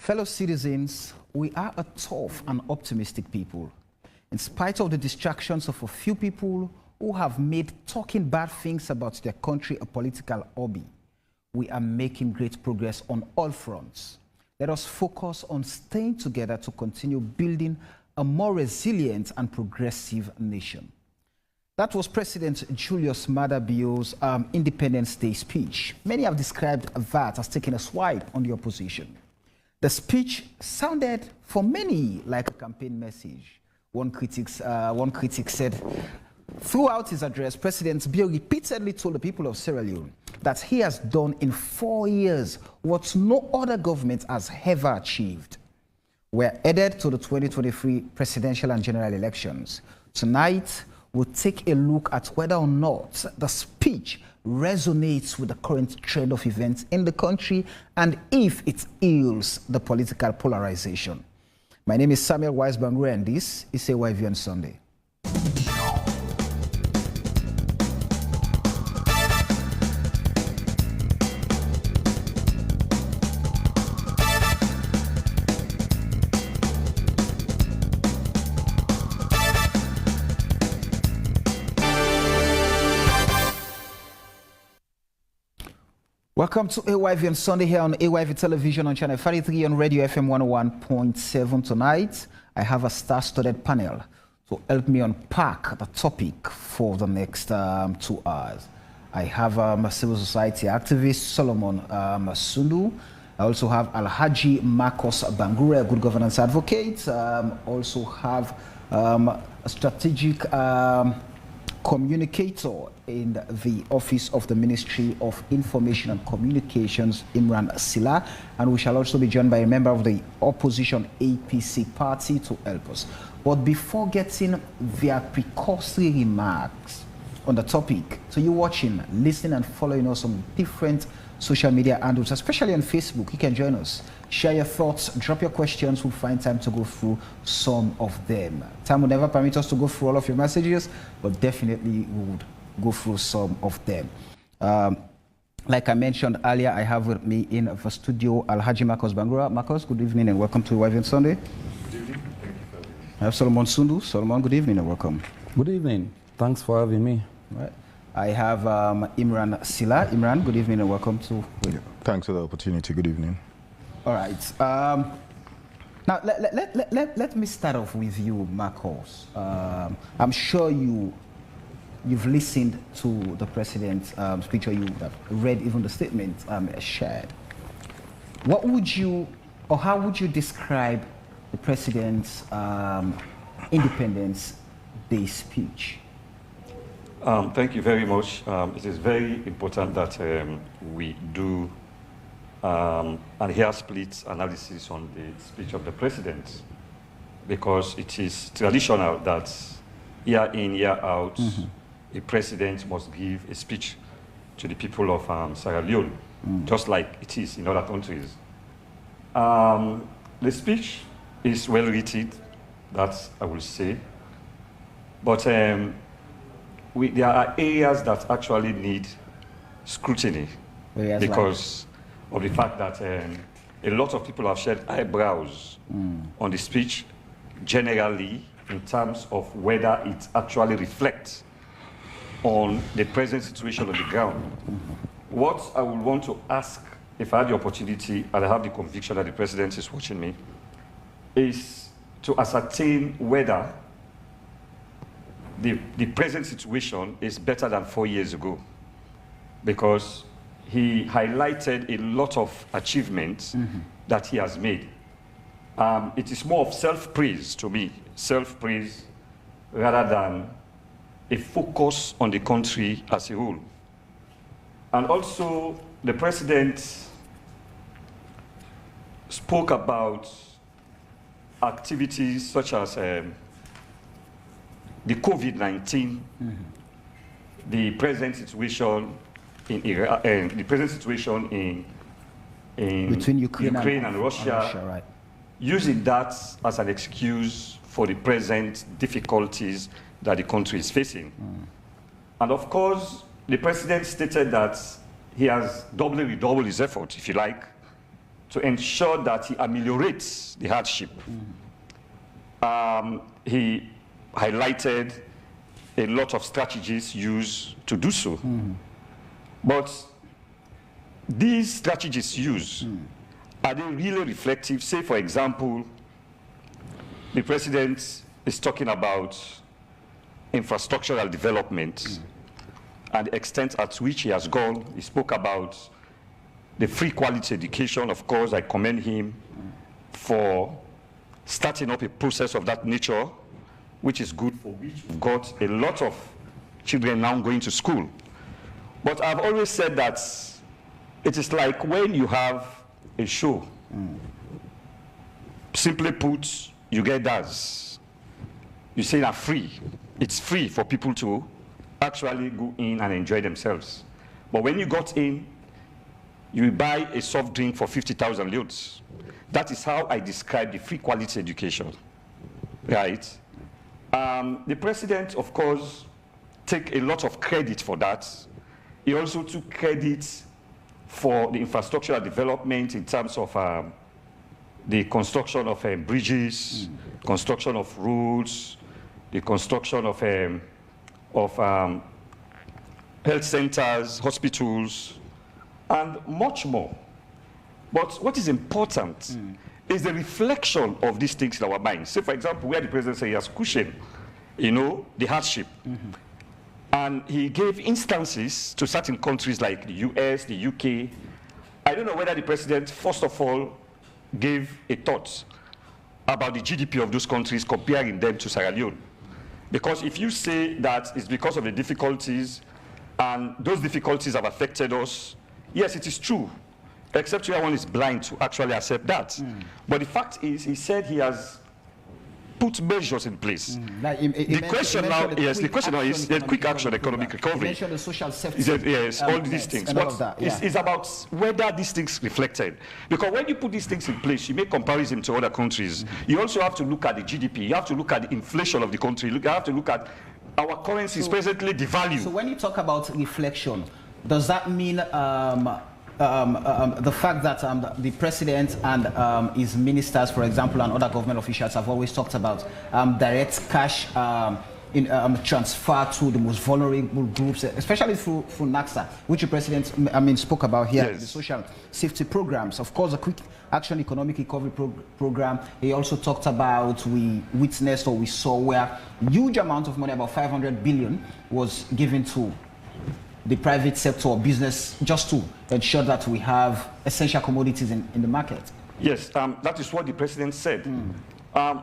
Fellow citizens, we are a tough and optimistic people. In spite of the distractions of a few people who have made talking bad things about their country a political hobby, we are making great progress on all fronts. Let us focus on staying together to continue building a more resilient and progressive nation. That was President Julius Maada Bio's Independence Day speech. Many have described that as taking a swipe on the opposition. The speech sounded for many like a campaign message. One critic said, throughout his address, President Bio repeatedly told the people of Sierra Leone that he has done in 4 years what no other government has ever achieved. We're headed to the 2023 presidential and general elections. Tonight, we'll take a look at whether or not the speech resonates with the current trend of events in the country and if it heals the political polarization. My name is Samuel Wise-Bangura and this is AYV on Sunday. Welcome to AYV on Sunday here on AYV Television on Channel 33 on Radio FM 101.7. Tonight, I have a star-studded panel to help me unpack the topic for the next 2 hours. I have a civil society activist, Solomon Sundu. I also have Alhaji Marcos Bangura, a good governance advocate. Also have a strategic communicator in the Office of the Ministry of Information and Communications, Imran Silla, and we shall also be joined by a member of the opposition APC party to help us. But before getting their precursory remarks on the topic, so you watching, listening and following us on different social media handles, especially on Facebook, you can join us. Share your thoughts, drop your questions. We'll find time to go through some of them. Time will never permit us to go through all of your messages, but definitely we would go through some of them. Like I mentioned earlier, I have with me in the studio Alhaji Marcos Bangura. Marcos, good evening and welcome to AYV on Sunday. Good evening. Thank you for having me. I have Solomon Sundu. Solomon, good evening and welcome. Good evening. Thanks for having me. All right. I have Imran Silla. Imran, good evening and welcome to. Thanks for the opportunity. Good evening. All right. Now, let me start off with you, Marcos. I'm sure you've listened to the president's speech, or you have read even the statement shared. What would you, or how would you describe the president's Independence Day speech? Thank you very much. It is very important that we do and hear split analysis on the speech of the president, because it is traditional that year in, year out, a president must give a speech to the people of Sierra Leone, just like it is in other countries. The speech is well written, that I will say, but there are areas that actually need scrutiny because of the fact that a lot of people have shed eyebrows on the speech generally in terms of whether it actually reflects on the present situation on the ground. What I would want to ask, if I had the opportunity and I have the conviction that the president is watching me, is to ascertain whether the present situation is better than 4 years ago, because he highlighted a lot of achievements that he has made. It is more of self-praise to me, self-praise rather than a focus on the country as a whole. And also, the president spoke about activities such as the COVID-19, the present situation in Iraq, the present situation in between Ukraine and Russia, right. Using that as an excuse for the present difficulties that the country is facing. And of course, the president stated that he has doubly redoubled his effort, if you like, to ensure that he ameliorates the hardship. He highlighted a lot of strategies used to do so. But these strategies used, are they really reflective? Say, for example, the president is talking about infrastructural development and the extent at which he has gone. He spoke about the free quality education. Of course, I commend him for starting up a process of that nature, which is good, for which we've got a lot of children now going to school. But I've always said that it is like when you have a show. Simply put, you get that. You say that free. It's free for people to actually go in and enjoy themselves. But when you got in, you buy a soft drink for 50,000 leots. That is how I describe the free quality education, right? The president, of course, take a lot of credit for that. He also took credit for the infrastructural development in terms of the construction of bridges, construction of roads, the construction of health centers, hospitals, and much more. But what is important is the reflection of these things in our minds. Say, for example, where the president said he has cushioned, the hardship. And he gave instances to certain countries like the US, the UK. I don't know whether the president, first of all, gave a thought about the GDP of those countries, comparing them to Sierra Leone. Because if you say that it's because of the difficulties, and those difficulties have affected us, yes, it is true, except one is blind to actually accept that. But the fact is, he said he has put measures in place. The question now is the quick action economic recovery. You mentioned the social safety. Yes, all these things. But it's about whether these things reflected. Because when you put these things in place, you make comparison to other countries. You also have to look at the GDP. You have to look at the inflation of the country. You have to look at our currency is presently devalued. So when you talk about reflection, does that mean the fact that the president and his ministers, for example, and other government officials have always talked about direct cash transfer to the most vulnerable groups, especially through NACSA, which the president spoke about here, the social safety programs. Of course, the quick action economic recovery program. He also talked about, we witnessed or we saw where huge amount of money, about 500 billion, was given to the private sector or business just to ensure that we have essential commodities in the market. Yes, that is what the president said.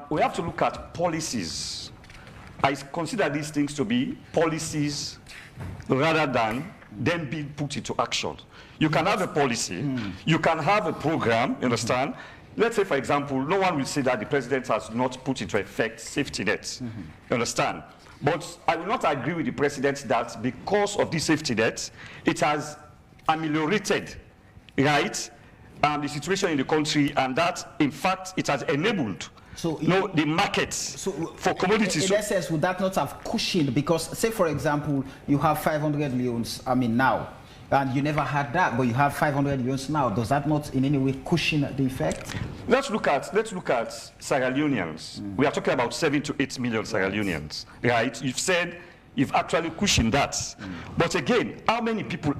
We have to look at policies. I consider these things to be policies rather than then being put into action. You can have a policy, you can have a program, you understand? Let's say, for example, no one will say that the president has not put into effect safety nets, you understand? But I will not agree with the president that because of this safety net, it has ameliorated, right, the situation in the country, and that, in fact, it has enabled the markets for commodities. In essence, would that not have cushioned? Because, say, for example, you have 500 loans, now, and you never had that, but you have 500 loans now. Does that not in any way cushion the effect? Let's look at Sierra Leoneans. We are talking about 7 to 8 million Sierra Leoneans, right? You've said you've actually cushioned that. But again, how many people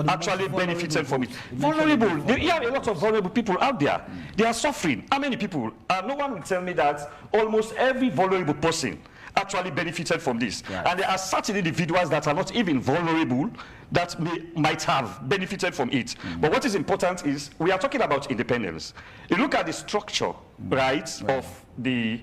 actually benefited from it? Vulnerable. There are a lot of vulnerable people out there. They are suffering. How many people? No one will tell me that almost every vulnerable person actually benefited from this. Right. And there are certain individuals that are not even vulnerable that might have benefited from it. But what is important is we are talking about independence. You look at the structure, right. of the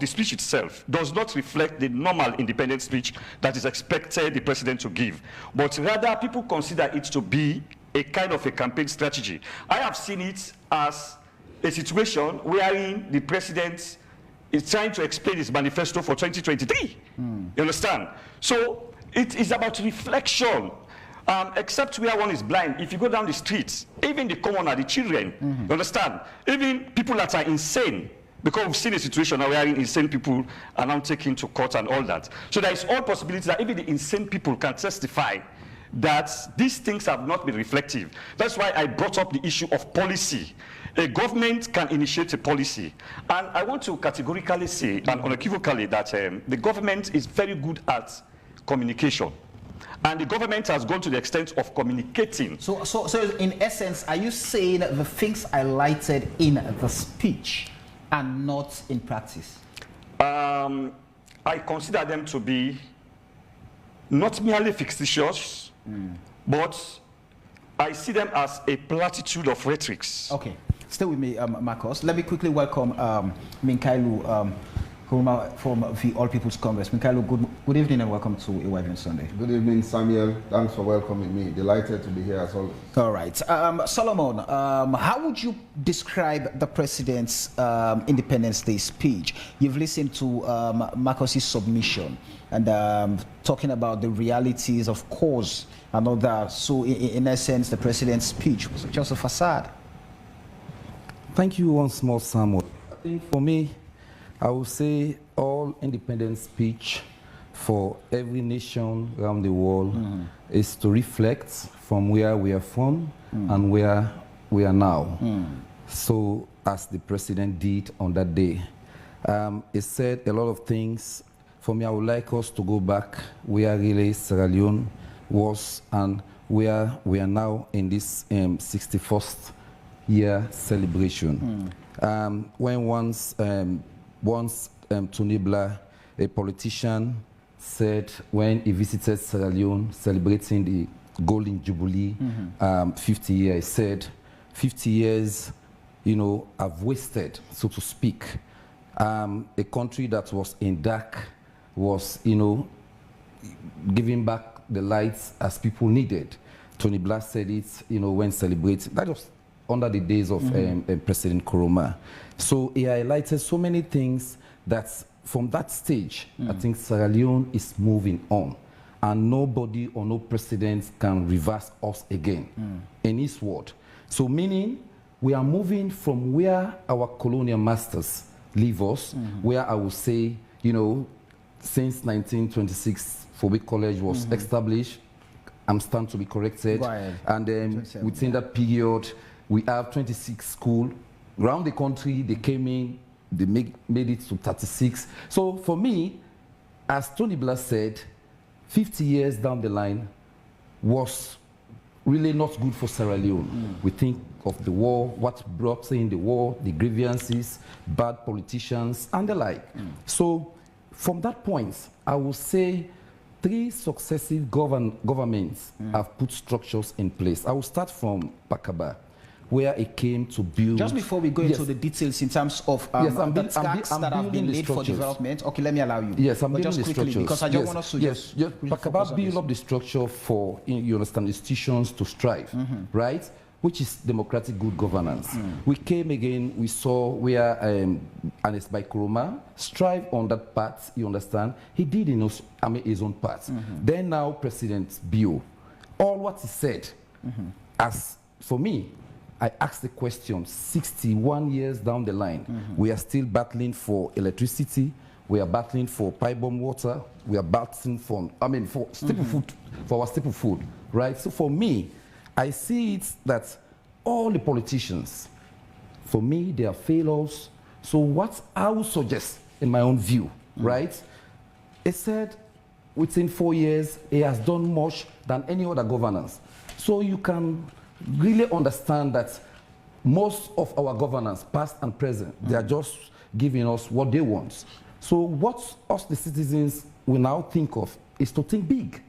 speech itself does not reflect the normal independent speech that is expected the president to give, but rather people consider it to be a kind of a campaign strategy. I have seen it as a situation wherein the president is trying to explain his manifesto for 2023. You understand? So it is about reflection. Except where one is blind, if you go down the streets, even the commoner, the children, you understand? Even people that are insane, because we've seen a situation now where insane people are now taken to court and all that. So there is all possibility that even the insane people can testify that these things have not been reflective. That's why I brought up the issue of policy. A government can initiate a policy. And I want to categorically say and unequivocally that the government is very good at communication. And the government has gone to the extent of communicating. So in essence, are you saying the things highlighted in the speech are not in practice? I consider them to be not merely fictitious, but I see them as a platitude of rhetorics. Okay, stay with me, Marcos. Let me quickly welcome Minkailu from the All People's Congress. Minkailu, good evening and welcome to AYVN Sunday. Good evening, Samuel. Thanks for welcoming me. Delighted to be here as always. All right. Solomon, how would you describe the President's Independence Day speech? You've listened to Marcos's submission and talking about the realities of cause and all that. So in essence, the President's speech was just a facade. Thank you once more, Samuel. I think for me, I would say all independence speech for every nation around the world is to reflect from where we are from and where we are now. So as the President did on that day, he said a lot of things. For me, I would like us to go back where really Sierra Leone was and where we are now in this 61st year celebration. When once Tony Blair, a politician, said when he visited Sierra Leone celebrating the Golden Jubilee 50 years, he said 50 years, you know, I've wasted, so to speak. A country that was in dark was, you know, giving back the lights as people needed. Tony Blair said it, you know, when celebrating. That was under the days of President Nkrumah. So he highlighted so many things that from that stage, I think Sierra Leone is moving on. And nobody or no president can reverse us again, in his word. So meaning, we are moving from where our colonial masters leave us, where I would say, you know, since 1926, Fobe College was established, I'm stand to be corrected. Right. And then within that period, we have 26 schools around the country. They came in, they made it to 36. So for me, as Tony Blair said, 50 years down the line was really not good for Sierra Leone. We think of the war, what brought in the war, the grievances, bad politicians, and the like. So from that point, I will say 3 successive governments have put structures in place. I will start from Pakaba, where it came to build. Just before we go into the details in terms of the tasks that have been laid for development, okay, let me allow you. Yes, I'm but building just the quickly, structures. because I don't want us to just Pakaba build up the structure for, you understand, institutions to strive, right? Which is democratic good governance. We came again, we saw where Ernest Bai Koroma strive on that path, you understand? He did his own part. Then now President Bio, all what he said, as for me, I asked the question, 61 years down the line, we are still battling for electricity, we are battling for pipe bomb water, we are battling for, for staple food, for our staple food, right? So for me, I see it that all the politicians, for me, they are failures. So what I would suggest, in my own view, right? He said within 4 years, he has done more than any other governance. So you can really understand that most of our governance, past and present, they are just giving us what they want. So what us, the citizens, will now think of is to think big.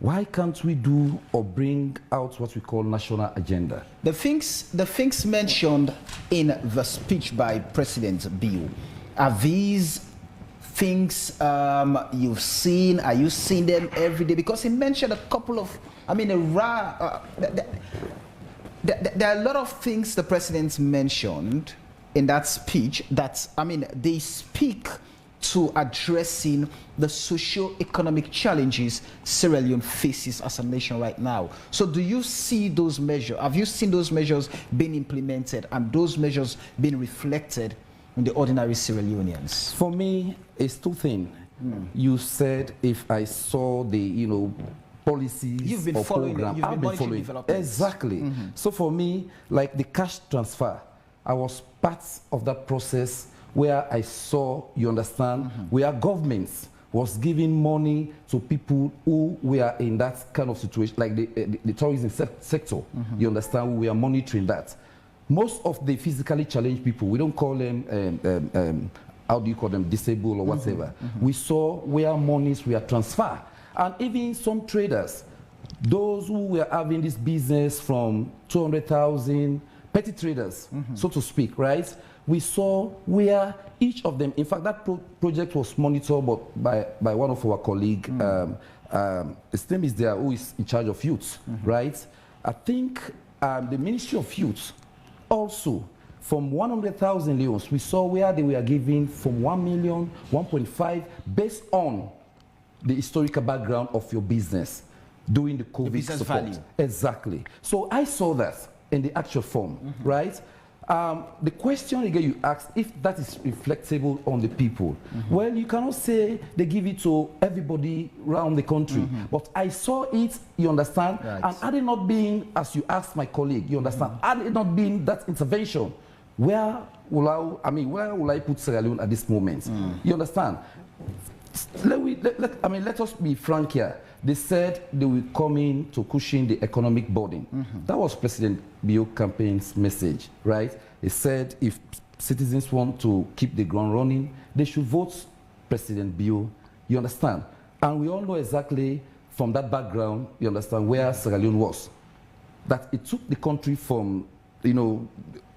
Why can't we do or bring out what we call national agenda? The things mentioned in the speech by President Bio, are these things you've seen? Are you seeing them every day? Because he mentioned a couple of, there are a lot of things the President mentioned in that speech that, they speak to addressing the socio-economic challenges Sierra Leone faces as a nation right now. So do you see those measures? Have you seen those measures being implemented and those measures being reflected in the ordinary Sierra Leoneans? For me, it's 2 things. You said if I saw the, policies you've been or following program, you've I've been been following. developments. Exactly. So for me, like the cash transfer, I was part of that process where I saw, you understand, where governments was giving money to people who were in that kind of situation, like the tourism sector. You understand, we are monitoring that. Most of the physically challenged people, we don't call them, how do you call them, disabled or whatever. We saw where monies were transferred. And even some traders, those who were having this business from 200,000, petty traders, so to speak, right? We saw where each of them, in fact, that project was monitored by one of our colleagues. His name is there, who is in charge of youth, right? I think the Ministry of Youth also, from 100,000 leons, we saw where they were giving from 1 million, 1.5, based on the historical background of your business during the COVID business support. value. Exactly. So I saw that in the actual form, right? The question again you asked, if that is reflectable on the people, well, you cannot say they give it to everybody around the country, but I saw it, you understand, and had it not been, as you asked my colleague, you understand, had it not been that intervention, where will I put Sierra Leone at this moment? You understand? Let us be frank here. They said they will come in to cushion the economic burden. That was President Bio campaign's message, right? He said if citizens want to keep the ground running, they should vote President Bio. You understand? And we all know exactly from that background, you understand, where Sierra Leone was. That it took the country from,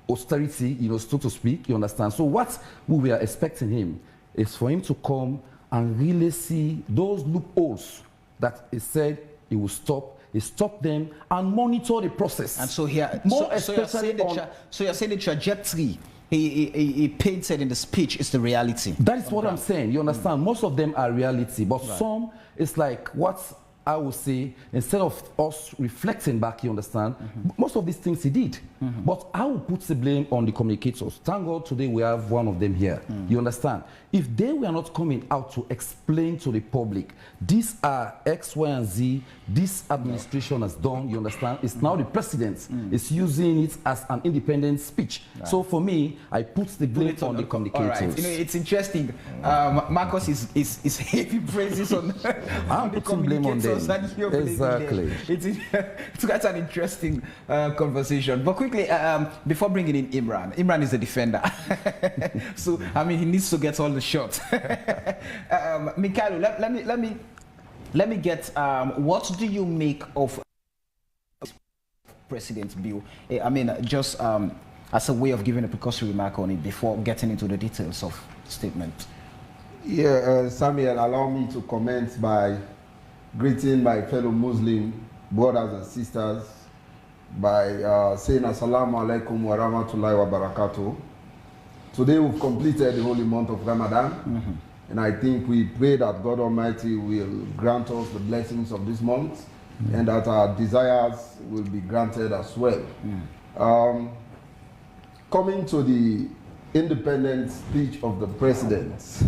austerity, so to speak, you understand? So what we were expecting him is for him to come and really see those loopholes that he said he will stop. He stopped them and monitor the process. And so here, More so you're saying the trajectory he painted in the speech is the reality. That is what I'm saying. You understand? Most of them are reality, but some it's like what I would say, instead of us reflecting back, you understand, most of these things he did. But I will put the blame on the communicators. Thank God today we have one of them here. You understand? If they were not coming out to explain to the public, these are X, Y, and Z, this administration has done, you understand? It's now the president is using it as an independent speech. So for me, I put the blame on the communicators. All right. It's interesting. Marcus is heavy praises on I'm putting blame on them. Exactly. It's quite an interesting conversation. But quickly, before bringing in Imran is a defender. So, he needs to get all the shots. Mikhailo, let me get, what do you make of President Bio? Just as a way of giving a precautionary remark on it before getting into the details of the statement. Yeah, Samuel, allow me to comment by greeting my fellow Muslim brothers and sisters by saying Assalamu alaikum wa rahmatullahi wa barakatuh. Today we've completed the holy month of Ramadan, and I think we pray that God Almighty will grant us the blessings of this month and that our desires will be granted as well. Coming to the independent speech of the president,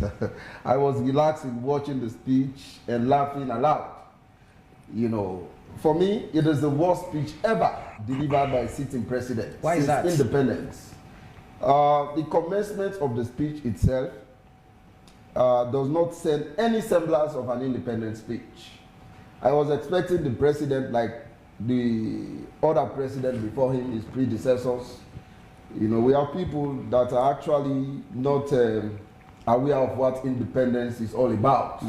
I was relaxing watching the speech and laughing aloud. For me, it is the worst speech ever delivered by a sitting president. Why is that? Independence. The commencement of the speech itself does not send any semblance of an independent speech. I was expecting the president, like the other president before him, his predecessors. We have people that are actually not aware of what independence is all about.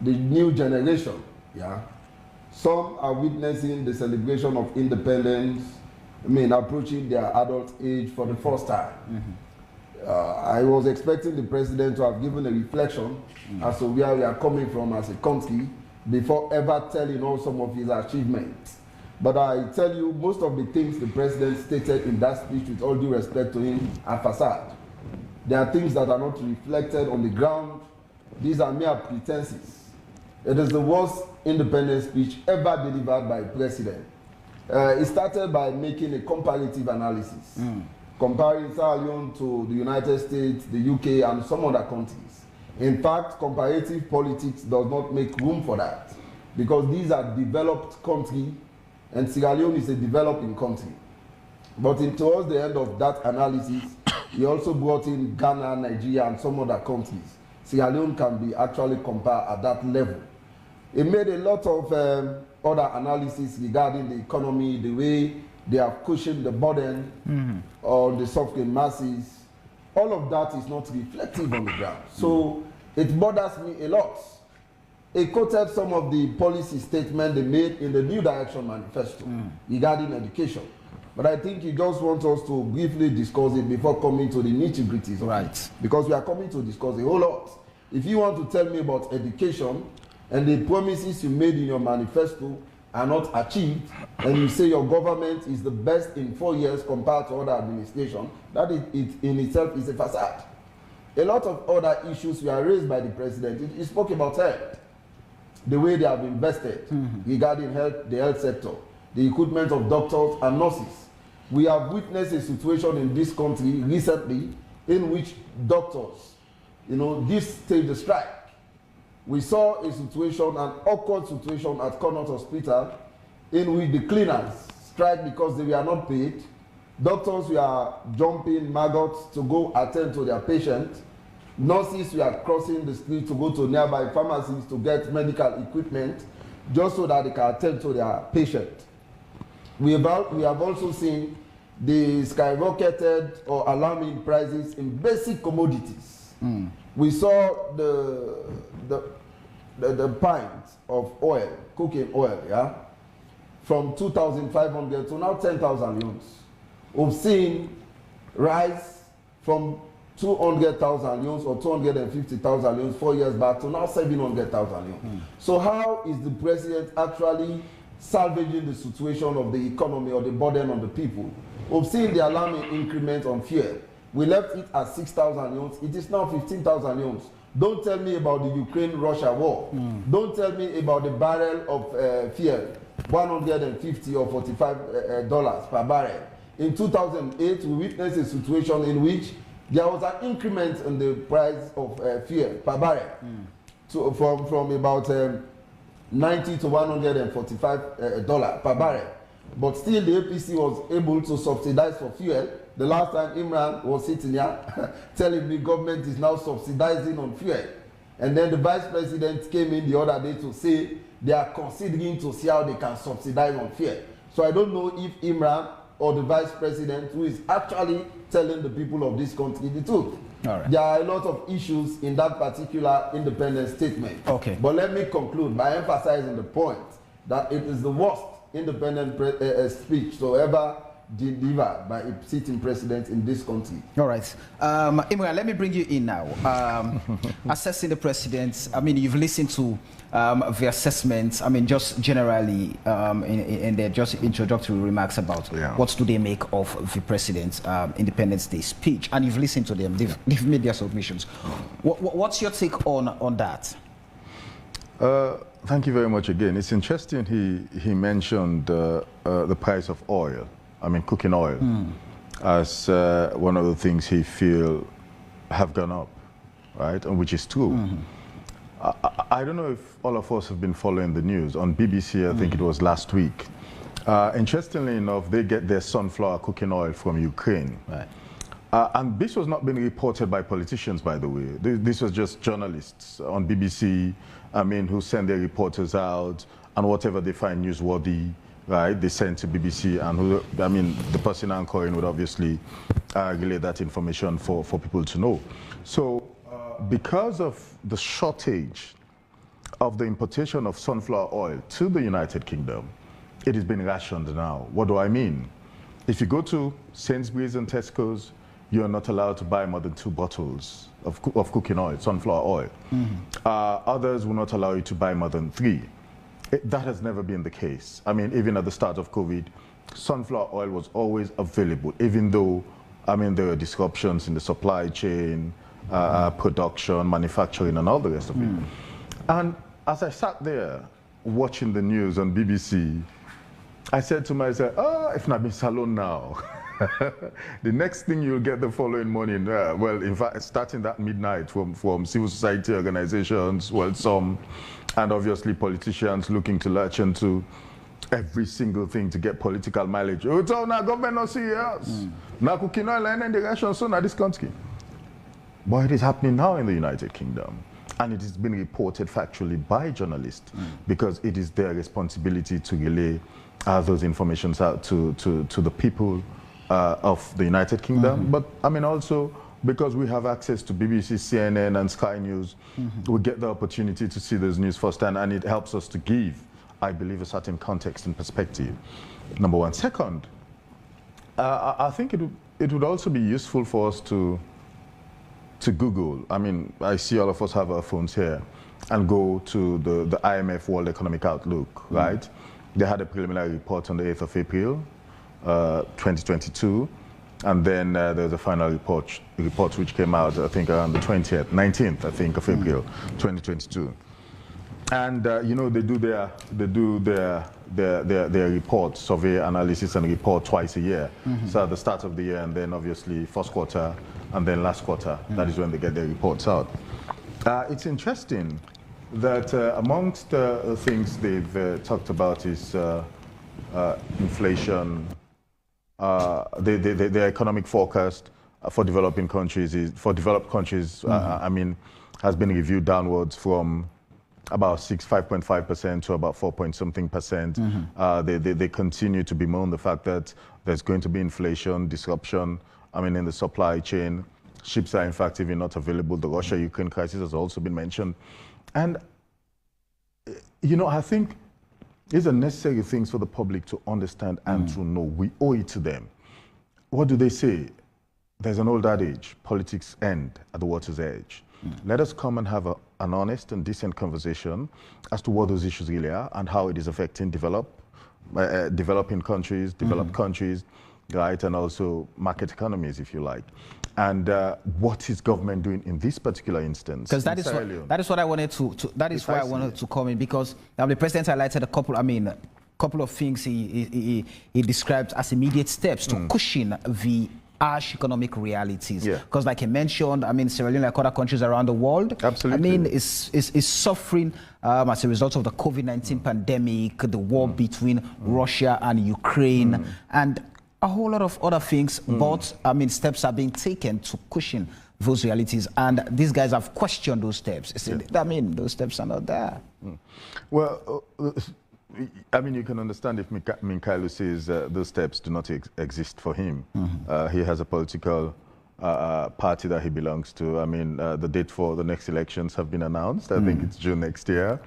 The new generation, some are witnessing the celebration of independence, approaching their adult age for the first time. I was expecting the president to have given a reflection as to where we are coming from as a country before ever telling us some of his achievements. But I tell you, most of the things the president stated in that speech, with all due respect to him, are facade. There are things that are not reflected on the ground. These are mere pretenses. It is the worst independence speech ever delivered by a president. It started by making a comparative analysis, comparing Sierra Leone to the United States, the UK, and some other countries. In fact, comparative politics does not make room for that, because these are developed countries, and Sierra Leone is a developing country. But towards the end of that analysis, he also brought in Ghana, Nigeria, and some other countries. Sierra Leone can be actually compared at that level. He made a lot of other analysis regarding the economy, the way they are pushing the burden on the suffering masses. All of that is not reflective on the ground. So it bothers me a lot. He quoted some of the policy statements they made in the New Direction Manifesto regarding education. But I think he just wants us to briefly discuss it before coming to the nitty-gritties. Right. Because we are coming to discuss a whole lot. If you want to tell me about education and the promises you made in your manifesto are not achieved, and you say your government is the best in 4 years compared to other administration, that it in itself is a facade. A lot of other issues were raised by the president. He spoke about health, the way they have invested regarding health, the health sector, the equipment of doctors and nurses. We have witnessed a situation in this country recently in which doctors, this staged the strike. We saw a situation, an awkward situation at Connaught Hospital in which the cleaners strike because they were not paid. Doctors were jumping maggots to go attend to their patients. Nurses were crossing the street to go to nearby pharmacies to get medical equipment just so that they can attend to their patient. We have also seen the skyrocketed or alarming prices in basic commodities. We saw the pints of oil, cooking oil, from 2,500 to now 10,000 yuans. We've seen rise from 200,000 yuans or 250,000 yuans 4 years back to now 700,000 yuans. So how is the president actually salvaging the situation of the economy or the burden on the people? We've seen the alarming increment on fuel. We left it at 6,000 yuans. It is now 15,000 yuans. Don't tell me about the Ukraine-Russia war. Don't tell me about the barrel of fuel, 150 or $45 per barrel. In 2008, we witnessed a situation in which there was an increment in the price of fuel per barrel, so from about 90 to $145 per barrel. But still, the APC was able to subsidize for fuel. The last time Imran was sitting here telling me government is now subsidizing on fuel. And then the vice president came in the other day to say they are considering to see how they can subsidize on fuel. So I don't know if Imran or the vice president who is actually telling the people of this country the truth. All right. There are a lot of issues in that particular independence statement. Okay. But let me conclude by emphasizing the point that it is the worst independent speech so ever delivered by a sitting president in this country. All right. Imran, let me bring you in now. Assessing the president, I mean, you've listened to the assessments, I mean, just generally in their just introductory remarks about what do they make of the president's Independence Day speech, and you've listened to them, they've made their submissions. What's your take on that? Thank you very much again. It's interesting he mentioned the price of oil, I mean cooking oil, as one of the things he feel have gone up, right, and which is true. I don't know if all of us have been following the news. On BBC, I think it was last week. Interestingly enough, they get their sunflower cooking oil from Ukraine. Right. And this was not being reported by politicians, by the way. This was just journalists on BBC, I mean, who send their reporters out, and whatever they find newsworthy, right, they send to BBC, and who, I mean, the person anchoring would obviously relay that information for people to know. So because of the shortage of the importation of sunflower oil to the United Kingdom, it has been rationed now. What do I mean? If you go to Sainsbury's and Tesco's, you are not allowed to buy more than 2 bottles of cooking oil, sunflower oil. Others will not allow you to buy more than 3. That has never been the case. I mean, even at the start of COVID, sunflower oil was always available, even though, I mean, there were disruptions in the supply chain, production, manufacturing, and all the rest of it. And as I sat there watching the news on BBC, I said to myself, if not be salon now, the next thing you'll get the following morning, well, in fact, starting that midnight from civil society organizations, well, some, and obviously politicians looking to latch into every single thing to get political mileage. Oh, it's all now government not serious. Now cooking oil and in the direction so now this country. But it is happening now in the United Kingdom. And it is being reported factually by journalists because it is their responsibility to relay those informations out to the people of the United Kingdom. But I mean also because we have access to BBC, CNN and Sky News, we get the opportunity to see those news firsthand, and it helps us to give, I believe, a certain context and perspective. Number one. Second, I think it would also be useful for us to Google. I mean, I see all of us have our phones here, and go to the IMF World Economic Outlook, right? They had a preliminary report on the 8th of April, 2022, and then there was a final report which came out, I think, around the 19th, I think, of April, 2022. And you know, they do their report, survey, analysis, and report twice a year. So at the start of the year, and then obviously first quarter, and then last quarter. That is when they get their reports out. It's interesting that amongst the things they've talked about is inflation. Their economic forecast for developing countries I mean, has been reviewed downwards from about 5.5% to about 4-point-something%. They continue to bemoan the fact that there's going to be inflation, disruption, I mean, in the supply chain. Ships are in fact even not available. The Russia-Ukraine crisis has also been mentioned. And, you know, I think these are necessary things for the public to understand and to know. We owe it to them. What do they say? There's an old adage, politics end at the water's edge. Let us come and have an honest and decent conversation as to what those issues really are and how it is affecting developing countries, developed countries, right, and also market economies, if you like. And what is government doing in this particular instance? Because that is what I wanted to that is why I wanted to come in, because the president highlighted a couple of things he described as immediate steps to cushion the harsh economic realities. Because like I mentioned, I mean, Sierra Leone, like other countries around the world, absolutely, I mean, is suffering as a result of the COVID-19 pandemic, the war between Russia and Ukraine, and a whole lot of other things. But I mean, steps are being taken to cushion those realities, and these guys have questioned those steps. I mean, those steps are not there. Well, I mean, you can understand if Mikhailu says those steps do not exist for him. He has a political party that he belongs to. I mean, the date for the next elections have been announced. I think it's June next year.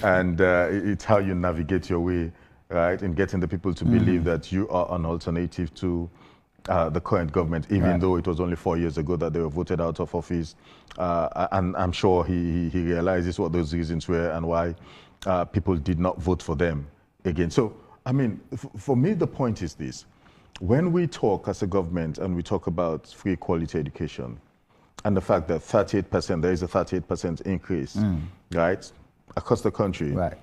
And it's how you navigate your way, right, in getting the people to believe that you are an alternative to the current government, even though it was only 4 years ago that they were voted out of office. And I'm sure he realizes what those reasons were and why people did not vote for them again. So, I mean, for me, the point is this. When we talk as a government and we talk about free quality education and the fact that 38%, there is a 38% increase, right, across the country, right,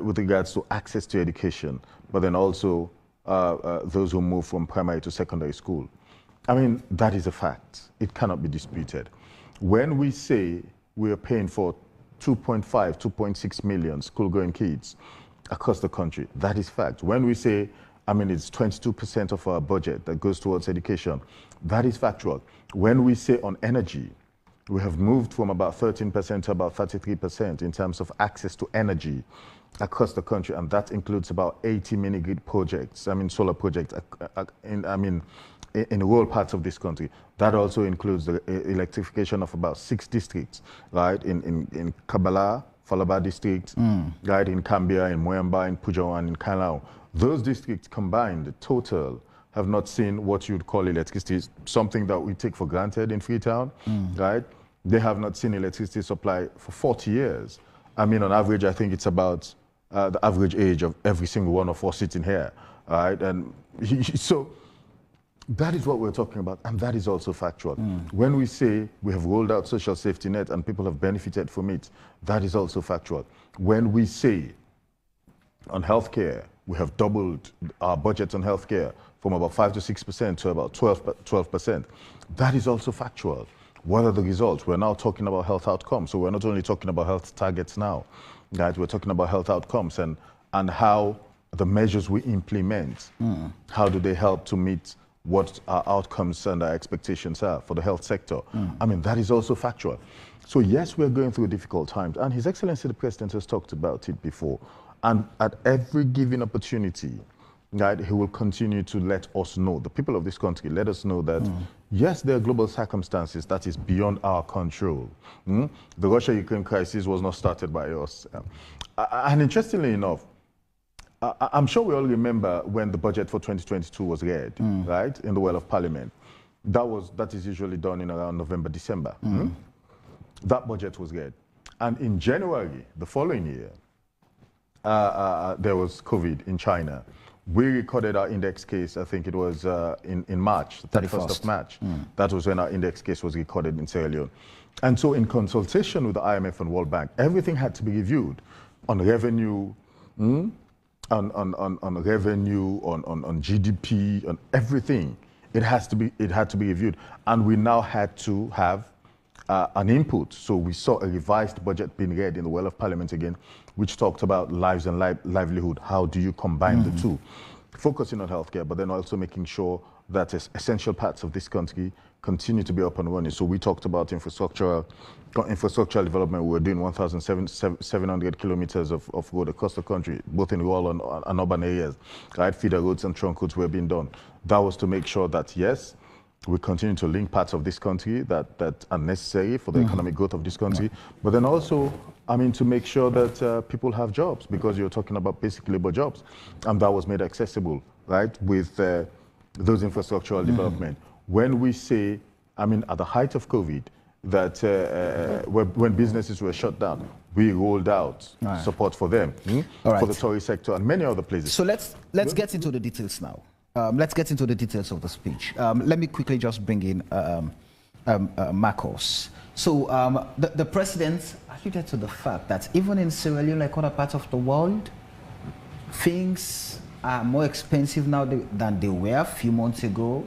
with regards to access to education, but then also those who move from primary to secondary school. I mean, that is a fact. It cannot be disputed. When we say we are paying for 2.5, 2.6 million school-going kids across the country, that is fact. When we say, I mean, it's 22% of our budget that goes towards education, that is factual. When we say on energy, we have moved from about 13% to about 33% in terms of access to energy across the country, and that includes about 80 mini-grid projects, I mean, solar projects, in rural parts of this country. That also includes the electrification of about 6 districts, right, in Kabbalah, Falaba district, right, in Kambia, in Moyamba, in Pujaw, and in Kalau. Those districts combined, total, have not seen what you'd call electricity, something that we take for granted in Freetown, right? They have not seen electricity supply for 40 years. I mean, on average, I think it's about the average age of every single one of us sitting here, right? And so that is what we're talking about, and that is also factual. When we say we have rolled out social safety net and people have benefited from it, that is also factual. When we say on healthcare, we have doubled our budget on healthcare from about 5 to 6% to about 12%, that is also factual. What are the results? We're now talking about health outcomes. So we're not only talking about health targets now, right? We're talking about health outcomes and how the measures we implement, how do they help to meet what our outcomes and our expectations are for the health sector? I mean, that is also factual. So yes, we're going through difficult times, and His Excellency the President has talked about it before. And at every given opportunity, right, he will continue to let us know, the people of this country, let us know that, yes, there are global circumstances that is beyond our control. The Russia-Ukraine crisis was not started by us. And interestingly enough, I'm sure we all remember when the budget for 2022 was read, right, in the Well of Parliament. That is usually done in around November, December. That budget was read. And in January, the following year, there was COVID in China. We recorded our index case, I think it was in March, 31st of March. That was when our index case was recorded in Sierra Leone. And so in consultation with the IMF and World Bank, everything had to be reviewed on revenue, on revenue, on GDP, on everything. It had to be reviewed. And we now had to have an input. So we saw a revised budget being read in the Well of Parliament again, which talked about lives and livelihood. How do you combine the two? Focusing on healthcare, but then also making sure that essential parts of this country continue to be up and running. So we talked about infrastructural development. We're doing 1,700 kilometers of road across the country, both in rural and urban areas. Right? Feeder roads and trunk roads were being done. That was to make sure that, yes, we continue to link parts of this country that are necessary for the economic growth of this country, but then also, I mean, to make sure that people have jobs, because you're talking about basic labor jobs, and that was made accessible, right, with those infrastructural development. When we say, I mean, at the height of COVID, that when businesses were shut down, we rolled out support for them, for the tourist sector and many other places. So let's get into the details now. Let's get into the details of the speech. Let me quickly just bring in Marcos. So the president alluded to the fact that even in Sierra Leone, like other parts of the world, things are more expensive now than they were a few months ago.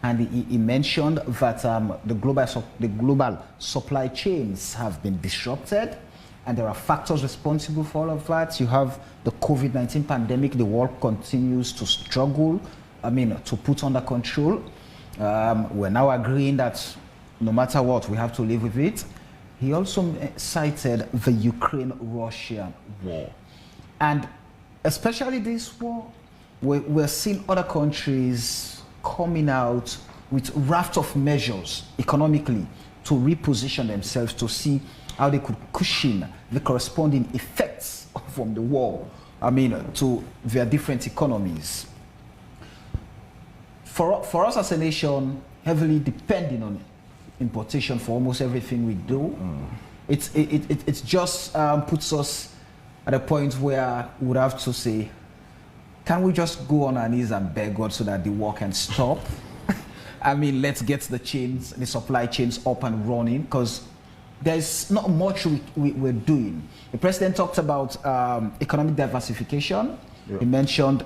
And he mentioned that the global supply chains have been disrupted, and there are factors responsible for all of that. You have the COVID-19 pandemic. The world continues to struggle, I mean, to put under control. We're now agreeing that no matter what, we have to live with it. He also cited the Ukraine-Russia war. And especially this war, we're seeing other countries coming out with a raft of measures economically to reposition themselves to see how they could cushion the corresponding effects from the war, I mean, to their different economies. For us as a nation, heavily depending on importation for almost everything we do, it just puts us at a point where we would have to say, can we just go on our knees and beg God so that the war can stop? I mean, let's get the supply chains up and running, because there's not much we're doing. The president talked about economic diversification. Yeah. He mentioned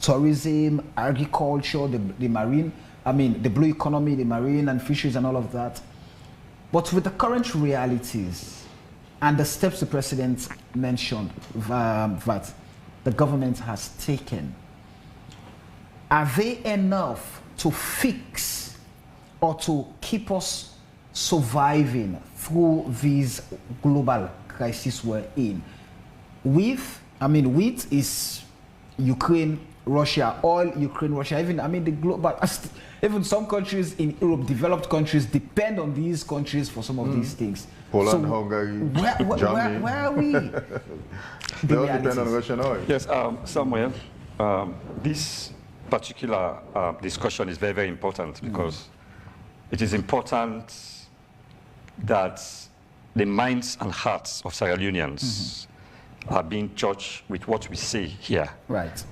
tourism, agriculture, the marine, I mean, the blue economy, the marine and fisheries and all of that. But with the current realities and the steps the president mentioned that the government has taken, are they enough to fix or to keep us surviving through these global crises we're in? Wheat is Ukraine, Russia, oil, Ukraine, Russia, even, I mean, the global, even some countries in Europe, developed countries, depend on these countries for some of these things. Poland, Hungary, Germany. Where are we? They all depend on Russian oil. Yes, Samuel, this particular discussion is very, very important, because it is important that the minds and hearts of Sierra Leoneans are being touched with what we say here. Right.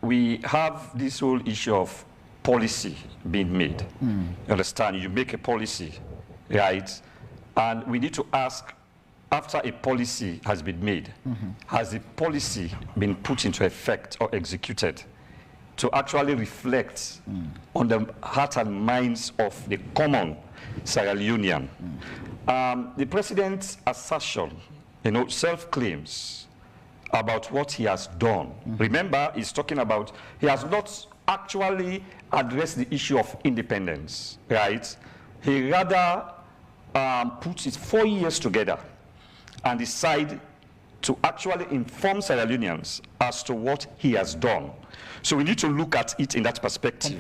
We have this whole issue of policy being made. You understand? You make a policy, right? And we need to ask, after a policy has been made, has the policy been put into effect or executed to actually reflect on the heart and minds of the common Sierra Leonean? The president's assertion, self-claims, about what he has done. Remember, he's talking about, he has not actually addressed the issue of independence, right? He rather puts his 4 years together and decide to actually inform Sierra Leoneans as to what he has done. So we need to look at it in that perspective.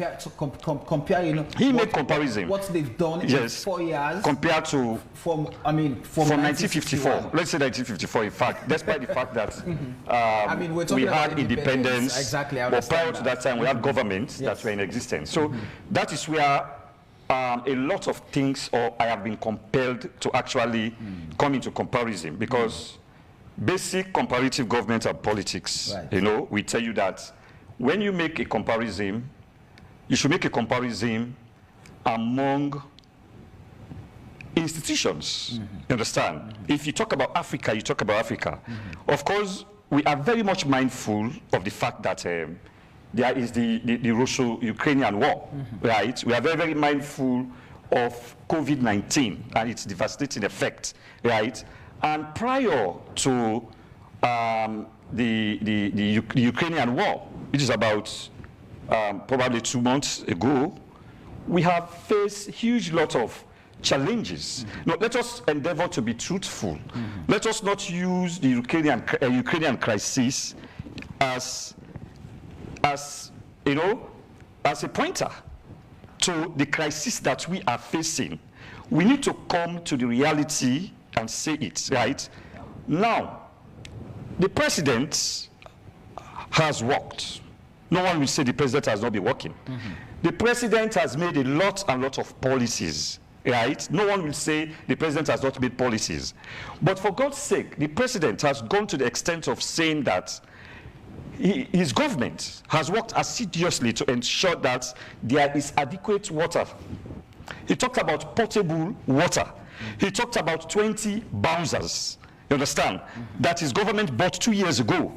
Compare, you know, he made comparison. What they've done in 4 years compared to from 1954. Let's say 1954. In fact, despite the fact that we had independence, exactly. But prior to that time, we had governments that were in existence. So that is where a lot of things, or I have been compelled to actually come into comparison, because basic comparative government and politics, you know, we tell you that when you make a comparison, you should make a comparison among institutions. You understand? If you talk about Africa, you talk about Africa. Of course, we are very much mindful of the fact that there is the Russo-Ukrainian war, right? We are very, very mindful of COVID-19 and its devastating effect, right? And prior to the Ukrainian war, which is about probably 2 months ago, we have faced huge lot of challenges. Now, let us endeavor to be truthful. Let us not use the Ukrainian crisis as you know, as a pointer to the crisis that we are facing. We need to come to the reality and say it, right? Now, the president has worked. No one will say the president has not been working. The president has made a lot and lot of policies, right? No one will say the president has not made policies. But for God's sake, the president has gone to the extent of saying that his government has worked assiduously to ensure that there is adequate water. He talked about potable water. He talked about 20 bouncers, you understand, that his government bought 2 years ago.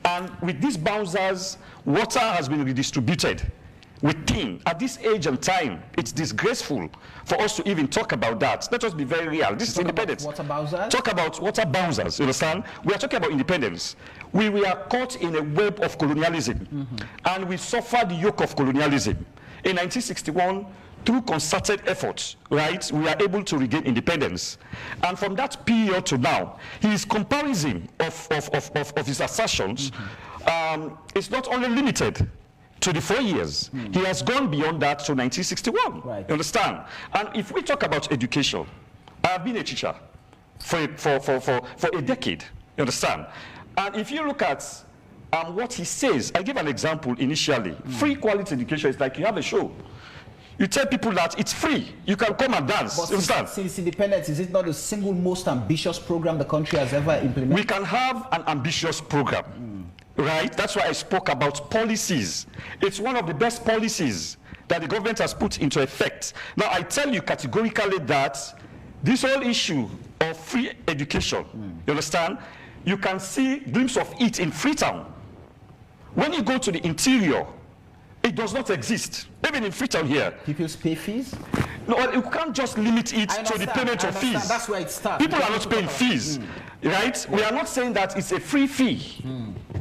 And with these bouncers, water has been redistributed within. At this age and time, it's disgraceful for us to even talk about that. Let us be very real. This is independence. Water bouncers? Talk about water bouncers, you understand? We are talking about independence. We were caught in a web of colonialism, and we suffered the yoke of colonialism. In 1961, through concerted efforts, right, we are able to regain independence. And from that period to now, his comparison of his assertions is not only limited to the 4 years. He has gone beyond that to 1961. Right. You understand? And if we talk about education, I have been a teacher for a decade. You understand? And if you look at what he says, I give an example initially. Free quality education is like you have a show. You tell people that it's free. You can come and dance. But you understand? Since independence, is it not the single most ambitious program the country has ever implemented? We can have an ambitious program, right? That's why I spoke about policies. It's one of the best policies that the government has put into effect. Now, I tell you categorically that this whole issue of free education, you understand? You can see glimpse of it in Freetown. When you go to the interior, it does not exist. Even in Freetown here. People pay fees? No, you can't just limit it to the payment of fees. That's where it starts. People are not paying fees, right? We are not saying that it's a free fee.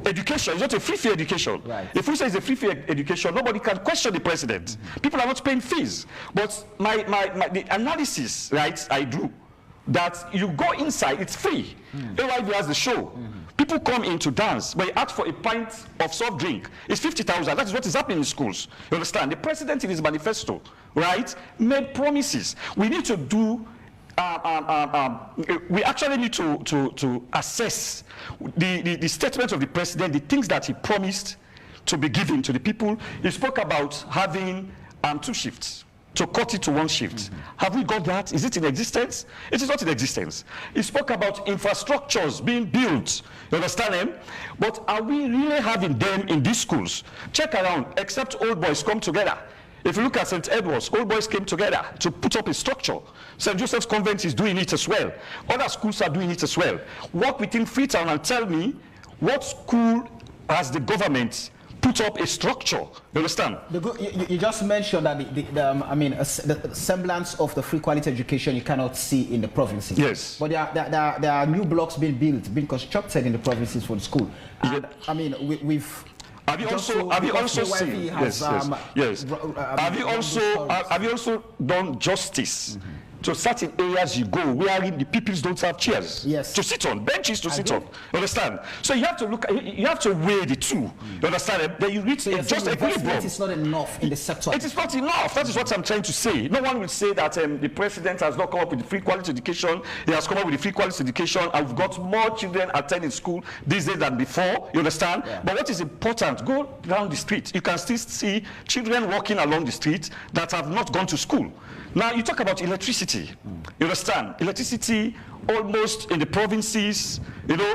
Education is not a free fee education. Right. If we say it's a free fee education, nobody can question the president. People are not paying fees. But the analysis, right, I drew, that you go inside, it's free. AYV has the show. People come in to dance, but you ask for a pint of soft drink. It's 50,000. That is what is happening in schools. You understand? The president in his manifesto, right, made promises. We need to do, we actually need to assess the statement of the president, the things that he promised to be given to the people. He spoke about having 2 shifts. To cut it to 1 shift. Have we got that? Is it in existence? It is not in existence. He spoke about infrastructures being built. You understand him? But are we really having them in these schools? Check around, except old boys come together. If you look at St. Edward's, old boys came together to put up a structure. St. Joseph's Convent is doing it as well. Other schools are doing it as well. Walk within Freetown and tell me what school has the government put up a structure. You understand? You just mentioned that the semblance of the free quality education you cannot see in the provinces. Yes. But there are new blocks being built, being constructed in the provinces for the school. And I mean, we've. Have you also seen? Yes. Have you also done justice? To certain areas you go where the pupils don't have chairs to sit on, benches to sit on. You understand? So you have to you have to weigh the two. You understand? Then you reach just equilibrium. It is not enough in the sector. It is not enough. That is what I'm trying to say. No one will say that the president has not come up with the free quality education. He has come up with the free quality education, and we've got more children attending school these days than before. You understand? Yeah. But what is important? Go down the street. You can still see children walking along the street that have not gone to school. Now, you talk about electricity. You understand? Electricity almost in the provinces,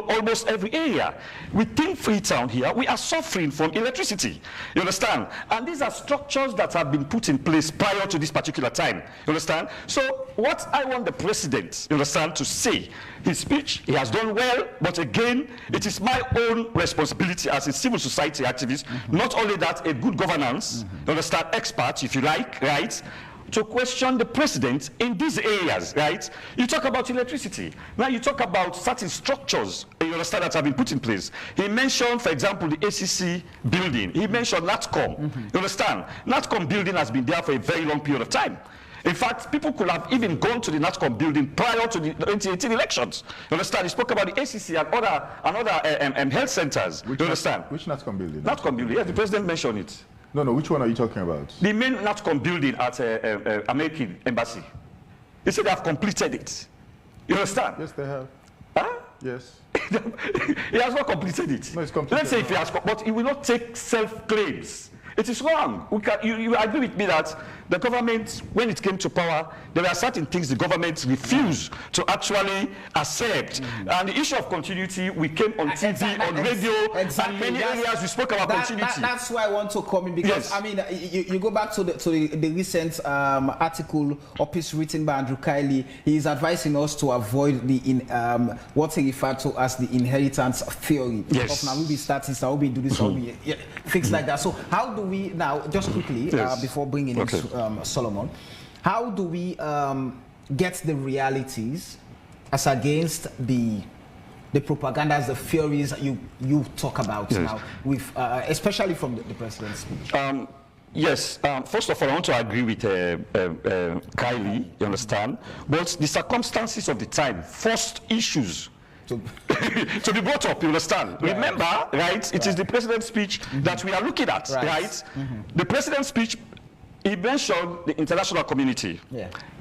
almost every area. Within Freetown here, we are suffering from electricity. You understand? And these are structures that have been put in place prior to this particular time. You understand? So, what I want the president, you understand, to say, his speech, he has done well, but again, it is my own responsibility as a civil society activist, not only that, a good governance, you understand, expert, if you like, right? To question the president in these areas, right? You talk about electricity. Now you talk about certain structures, you understand, that have been put in place. He mentioned, for example, the ACC building. He mentioned NATCOM. You understand? NATCOM building has been there for a very long period of time. In fact, people could have even gone to the NATCOM building prior to the 2018 elections. You understand? He spoke about the ACC and other health centers. You understand? Which NATCOM building? NATCOM building, yes, the president mentioned it. No, which one are you talking about? The main NATCOM building at American Embassy. They said they have completed it. You understand? Yes, they have. Huh? Yes. He has not completed it. No, it's completed. Let's say if he has, but he will not take self-claims. It is wrong. You agree with me that the government, when it came to power, there were certain things the government refused to actually accept. And the issue of continuity, we came on TV, on radio, and many areas we spoke about continuity. That's why I want to come in, because I mean, you go back to the recent article or piece written by Andrew Kiley. He is advising us to avoid the what he referred to as the inheritance theory of Narubi status, Narubi do this, Narubi things like that. So how do we now, just quickly, before bringing in Solomon, how do we get the realities as against the propagandas, the theories you talk about now, with especially from the president's speech? First of all, I want to agree with Kylie, you understand? But the circumstances of the time forced issues to be brought up, you understand? Right. Remember, right, it is the president's speech that we are looking at, right? The president's speech, he mentioned the international community,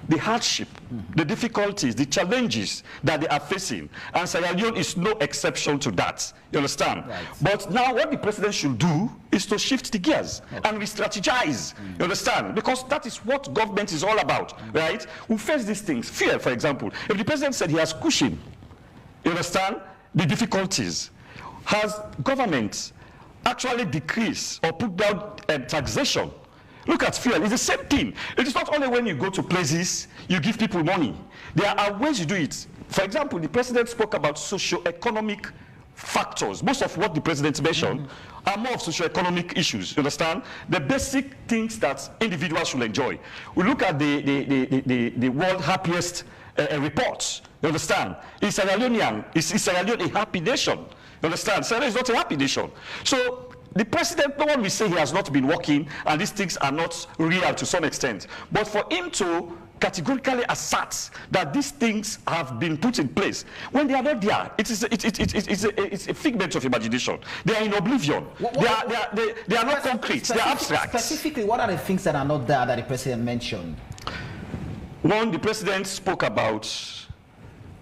the hardship, the difficulties, the challenges that they are facing. And Sierra Leone is no exception to that, you understand? Right. But now what the president should do is to shift the gears and re-strategize, you understand? Because that is what government is all about, right? We face these things. Fear, for example. If the president said he has cushion, you understand, the difficulties, has government actually decreased or put down taxation? Look at fuel, it's the same thing. It is not only when you go to places, you give people money. There are ways you do it. For example, the president spoke about socio-economic factors. Most of what the president mentioned are more of socio-economic issues, you understand? The basic things that individuals should enjoy. We look at the world happiest reports, you understand? Is Sierra Leone a happy nation? You understand? Sierra Leone is not a happy nation. So the president, no one will say he has not been working and these things are not real to some extent. But for him to categorically assert that these things have been put in place, when they are not there, it's a figment of imagination. They are in oblivion. They are not concrete, they are abstract. Specifically, what are the things that are not there that the president mentioned? One, the president spoke about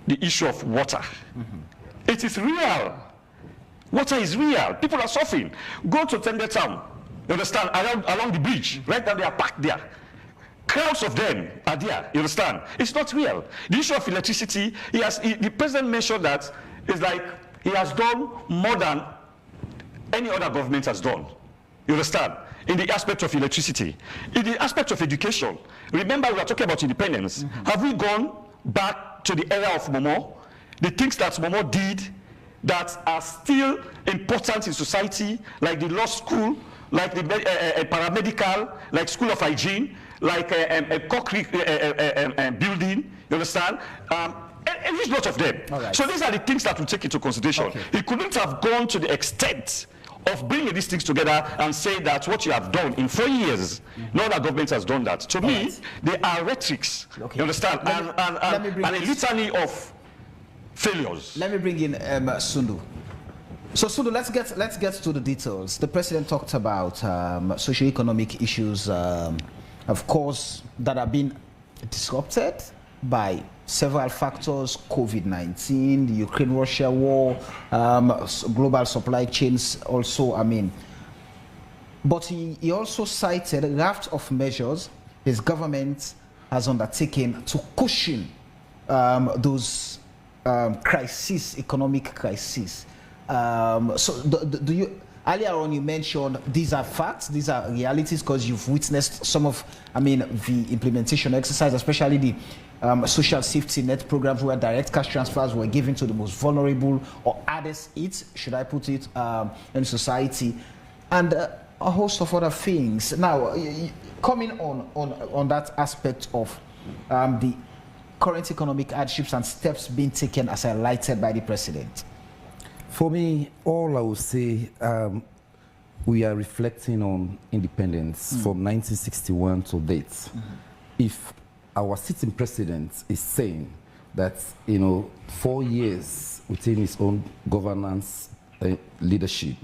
the issue of water. It is real. Water is real. People are suffering. Go to Tende Town, you understand, along the bridge, right now they are packed there. Crowds of them are there, you understand? It's not real. The issue of electricity, the president mentioned that it's like he has done more than any other government has done, you understand? In the aspect of electricity. In the aspect of education, remember we are talking about independence. Have we gone back to the era of Momo? The things that Momo did that are still important in society, like the law school, like the paramedical, like school of hygiene, like a concrete building, you understand? A huge lot of them. Right. So these are the things that we take into consideration. Okay. He couldn't have gone to the extent of bringing these things together and say that what you have done in 4 years, no other government has done that. To me, they are rhetorics, you understand, and a litany of failures. Let me bring in Sundu. So Sundu, let's get to the details. The president talked about socio-economic issues, of course, that have been disrupted by several factors: COVID-19, the Ukraine-Russia war, global supply chains also, But he also cited a raft of measures his government has undertaken to cushion those economic crises. So do you, earlier on you mentioned these are facts, these are realities, because you've witnessed some of, the implementation exercise, especially the social safety net programs where direct cash transfers were given to the most vulnerable or hardest hit, should I put it, in society, and a host of other things. Now, coming on that aspect of the current economic hardships and steps being taken as highlighted by the president. For me, all I would say, we are reflecting on independence from 1961 to date. If our sitting president is saying that, 4 years within his own governance leadership,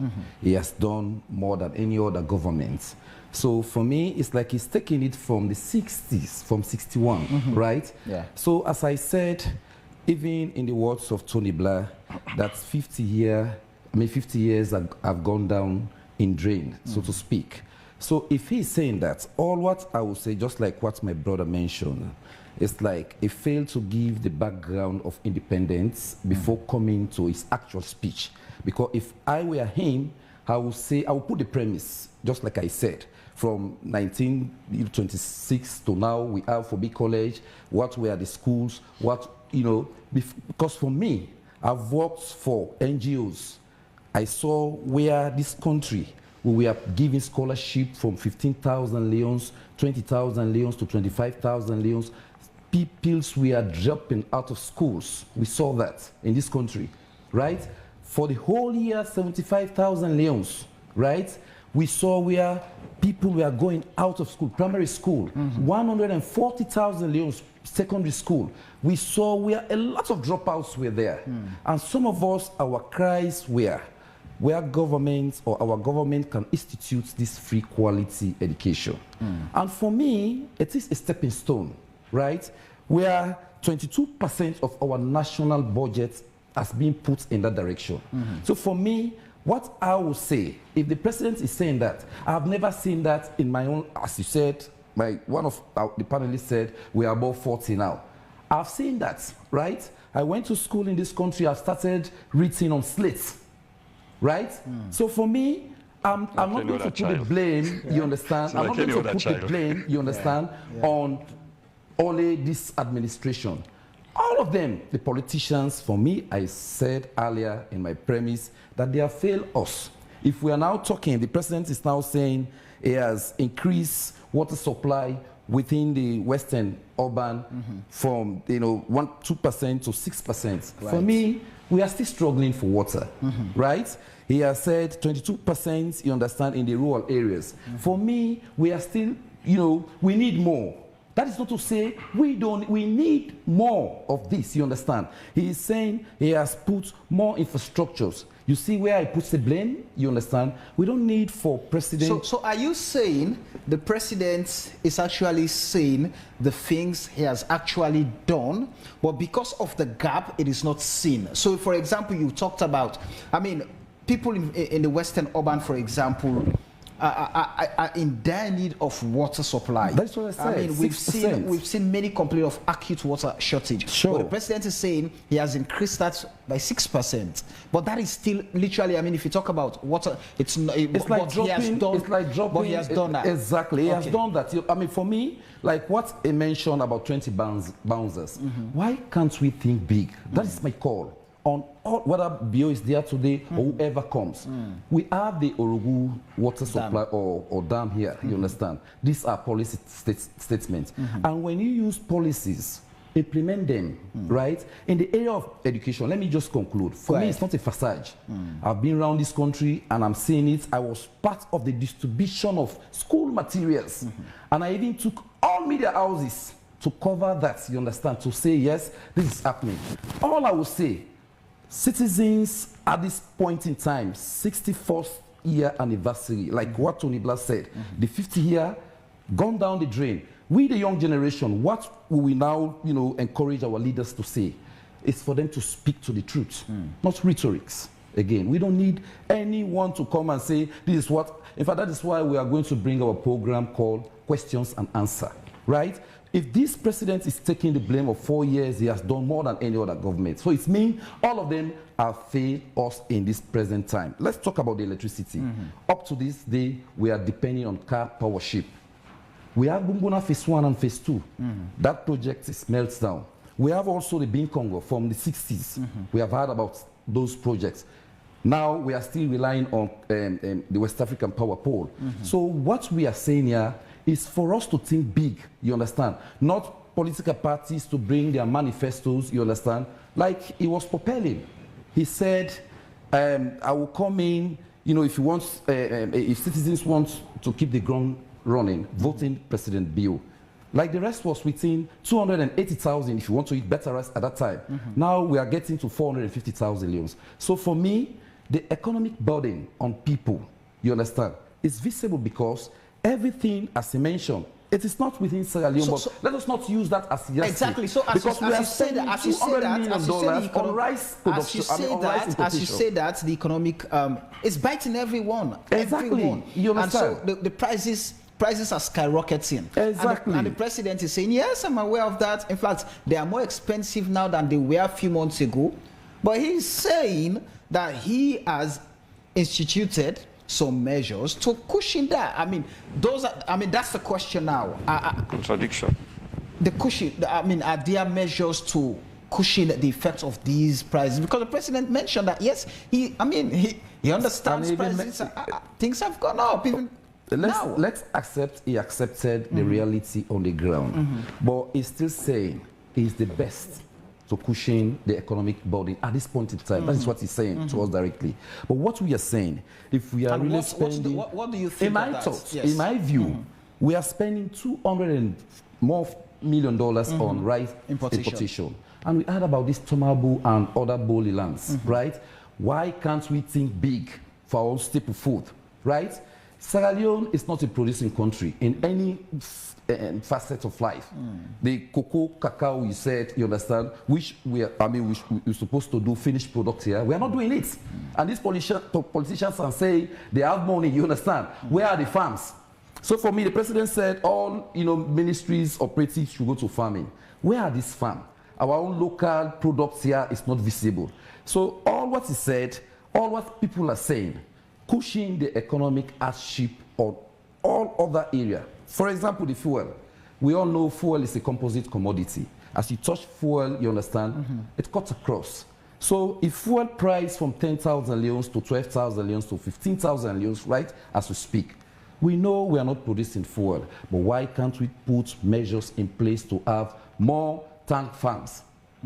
he has done more than any other government. So for me, it's like he's taking it from the 60s, from 61, right? Yeah. So as I said, even in the words of Tony Blair, that 50 years have gone down in drain, so to speak. So if he's saying that, all what I would say, just like what my brother mentioned, it's like he failed to give the background of independence before coming to his actual speech. Because if I were him, I would say, I would put the premise, just like I said, from 1926 to now, we have for big college, what were the schools, because for me, I've worked for NGOs. I saw where this country, we were giving scholarship from 15,000 leons, 20,000 leons to 25,000 leons. People were dropping out of schools. We saw that in this country, right? For the whole year, 75,000 leons, right? We saw where people were going out of school, primary school, 140,000 leons, secondary school. We saw where a lot of dropouts were there. And some of us, our cries were, where governments or our government can institute this free quality education. And for me, it is a stepping stone, right? Where 22% of our national budget has been put in that direction. So for me, what I would say, if the president is saying that, I've never seen that in my own, as you said, one of the panelists said, we are above 40 now. I've seen that, right? I went to school in this country, I've started reading on slates, right? So for me, I'm not going to put the blame, you understand? I'm not going to put the blame, you understand, on only this administration. All of them, the politicians, for me, I said earlier in my premise that they have failed us. If we are now talking, the president is now saying he has increased water supply within the western urban from 2% to 6%. Right. For me, we are still struggling for water, right? He has said 22%, you understand, in the rural areas. For me, we are still, we need more. That is not to say we need more of this, you understand? He is saying he has put more infrastructures. You see where I put the blame, you understand? We don't need for president. So are you saying the president is actually saying the things he has actually done, but because of the gap, it is not seen? So for example, you talked about, people in the western urban, for example, are in dire need of water supply. That's what I said. We've seen many complain of acute water shortage. Sure. But the president is saying he has increased that by 6%. But that is still literally, if you talk about water, it's like dropping. But he has done that. Exactly, he has done that. For me, like what he mentioned about 20 bouncers. Why can't we think big? That is my call. on all, whether Bio is there today or whoever comes. We have the Orogu water supply or dam here, you understand? These are policy statements. And when you use policies, implement them, right? In the area of education, let me just conclude. For me, it's not a facade. I've been around this country and I'm seeing it. I was part of the distribution of school materials. And I even took all media houses to cover that, you understand, to say, yes, this is happening. All I will say, citizens at this point in time, 64th year anniversary, like what Tony Blair said, the 50 year gone down the drain. We, the young generation, what will we now, encourage our leaders to say? It's for them to speak to the truth, not rhetorics. Again, we don't need anyone to come and say, this is what, in fact, that is why we are going to bring our program called Questions and Answer, right? If this president is taking the blame of 4 years, he has done more than any other government. So it means all of them have failed us in this present time. Let's talk about the electricity. Up to this day, we are depending on car power ship. We have Bumbuna phase 1 and phase 2. That project is melts down. We have also the Bean Congo from the 60s. We have heard about those projects. Now we are still relying on the West African power pole. So what we are saying here is for us to think big, you understand? Not political parties to bring their manifestos, you understand? Like he was propelling. He said, I will come in, if you want, if citizens want to keep the ground running, voting President Bio. Like the rest was within 280,000 if you want to eat better rice at that time. Now we are getting to 450,000 leons. So for me, the economic burden on people, you understand, is visible because everything, as he mentioned, it is not within Sierra Leone, but let us not use that as yardstick. Exactly. So because we are spending $200 million on rice production. As you say that, the economic is biting everyone. Exactly. Everyone. You understand? And so the prices are skyrocketing. Exactly. And the president is saying, yes, I'm aware of that. In fact, they are more expensive now than they were a few months ago. But he's saying that he has instituted some measures to cushion that. That's the question now. Contradiction. The cushion, are there measures to cushion the effects of these prices? Because the president mentioned that, yes, he understands prices, things have gone up. Let's accept he accepted the reality on the ground. But he's still saying he's the best to cushion the economic burden at this point in time. That is what he's saying to us directly. But what we are saying, if we are really spending... What do you think in my thoughts, in my view, we are spending $200 million on rice importation. And we heard about this Tomabu and other bowly lands, right? Why can't we think big for our own staple food, right? Sierra Leone is not a producing country in any facet of life. The cocoa, cacao, you said, you understand, which we're supposed to do finished product here. We are not doing it. And these politicians are saying they have money, you understand. Where are the farms? So for me, the president said all ministries, operatives should go to farming. Where are these farms? Our own local products here is not visible. So all what he said, all what people are saying, cushion the economic hardship on all other areas. For example, the fuel. We all know fuel is a composite commodity. As you touch fuel, you understand, it cuts across. So if fuel price from 10,000 leons to 12,000 leons to 15,000 leons, right, as we speak, we know we are not producing fuel. But why can't we put measures in place to have more tank farms,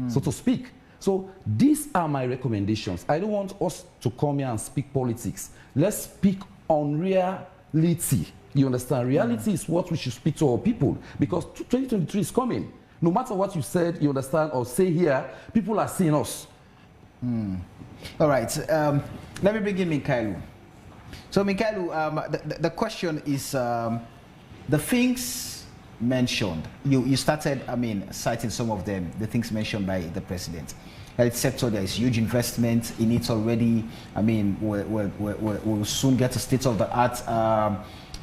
so to speak? So these are my recommendations. I don't want us to come here and speak politics. Let's speak on reality. You understand? Reality is what we should speak to our people, because 2023 is coming. No matter what you said, you understand, or say here, people are seeing us. All right. Let me bring in Mikhailu. So Mikhailu, the question is the things mentioned. You started, citing some of them, the things mentioned by the president. Health sector, there is huge investment in it already. We'll soon get a state-of-the-art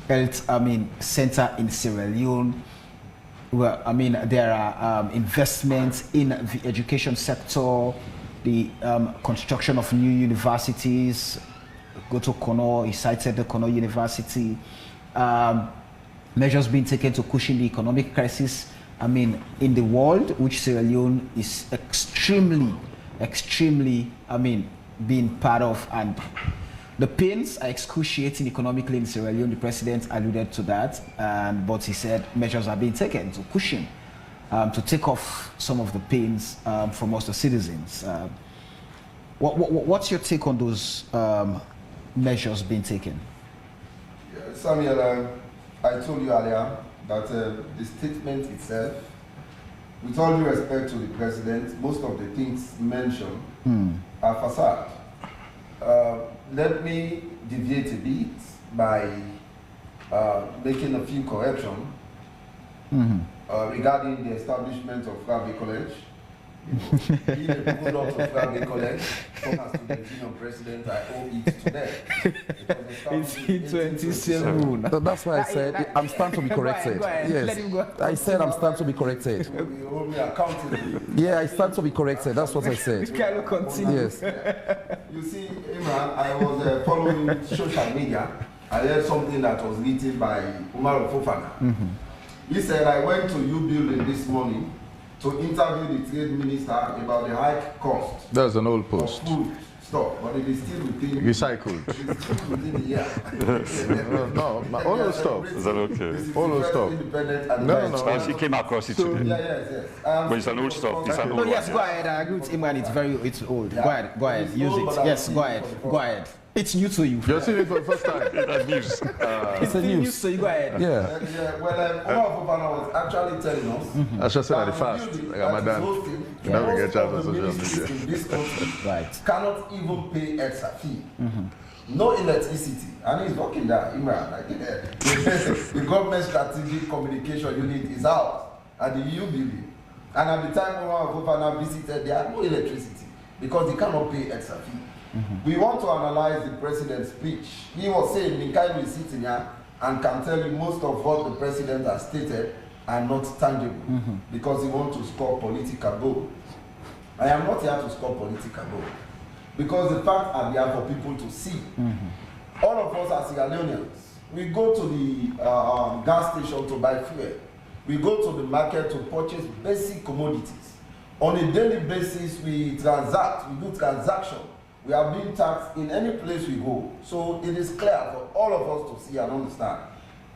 health center in Sierra Leone. There are investments in the education sector, the construction of new universities. Go to Kono, he cited the Kono University. Measures being taken to cushion the economic crisis in the world, which Sierra Leone is extremely extremely, being part of, and the pains are excruciating economically in Sierra Leone. The president alluded to that, but he said measures are being taken to push him to take off some of the pains from us, the citizens. What's your take on those measures being taken? Yeah, Samuel, I told you earlier that the statement itself, with all due respect to the president, most of the things mentioned are facade. Let me deviate a bit by making a few corrections regarding the establishment of Slpp College. Being a product of Slpp College, come as to the Union President, I owe it to them. It's in 27. So that's why I said I'm stand to be corrected. Go ahead. Let him go. Yes, I said I'm stand to be corrected. You hold me accountable. Yeah, I stand to be corrected. That's what I said. We can continue. Yes. You see, Imran, I was following social media. I heard something that was written by Umar Fofana. He said, I went to U building this morning to interview the trade minister about the high cost That's an old post. of food stuff, but it is still within Recycled. it is still within the year. No, all those stuff. Is that okay? This is All the those first stuff. independent No, administration. no. She came across it So- today. Yes. But it's an old stuff. It's an No, old yes, one. go ahead. I agree with Imran. It's old. Yeah. Go ahead. It's Use old, it. but I've Yes, seen go it ahead. for the first Go ahead. It's new to you. You're seeing it for the first time. That's news. It's a news news. to you. Go ahead. Yeah. Well, Umar Fofana was actually telling us I should say at the that fast, building like that is Ramadan. hosting Now we get most chance of on the social ministries media. in this country Right. cannot even pay extra fee. No electricity, and he's working there. Imran, I think the government strategic communication unit is out at the EU building, and at the time Umar Fofana visited, there had no electricity because they cannot pay extra fee. We want to analyze the president's speech. He was saying, Minkai is sitting here and can tell you most of what the president has stated are not tangible because he wants to score political goal. I am not here to score political goal because the facts are there for people to see. All of us as Sierra Leoneans, we go to the gas station to buy fuel. We go to the market to purchase basic commodities. On a daily basis, we transact, we do transaction. We are being taxed in any place we go. So it is clear for all of us to see and understand.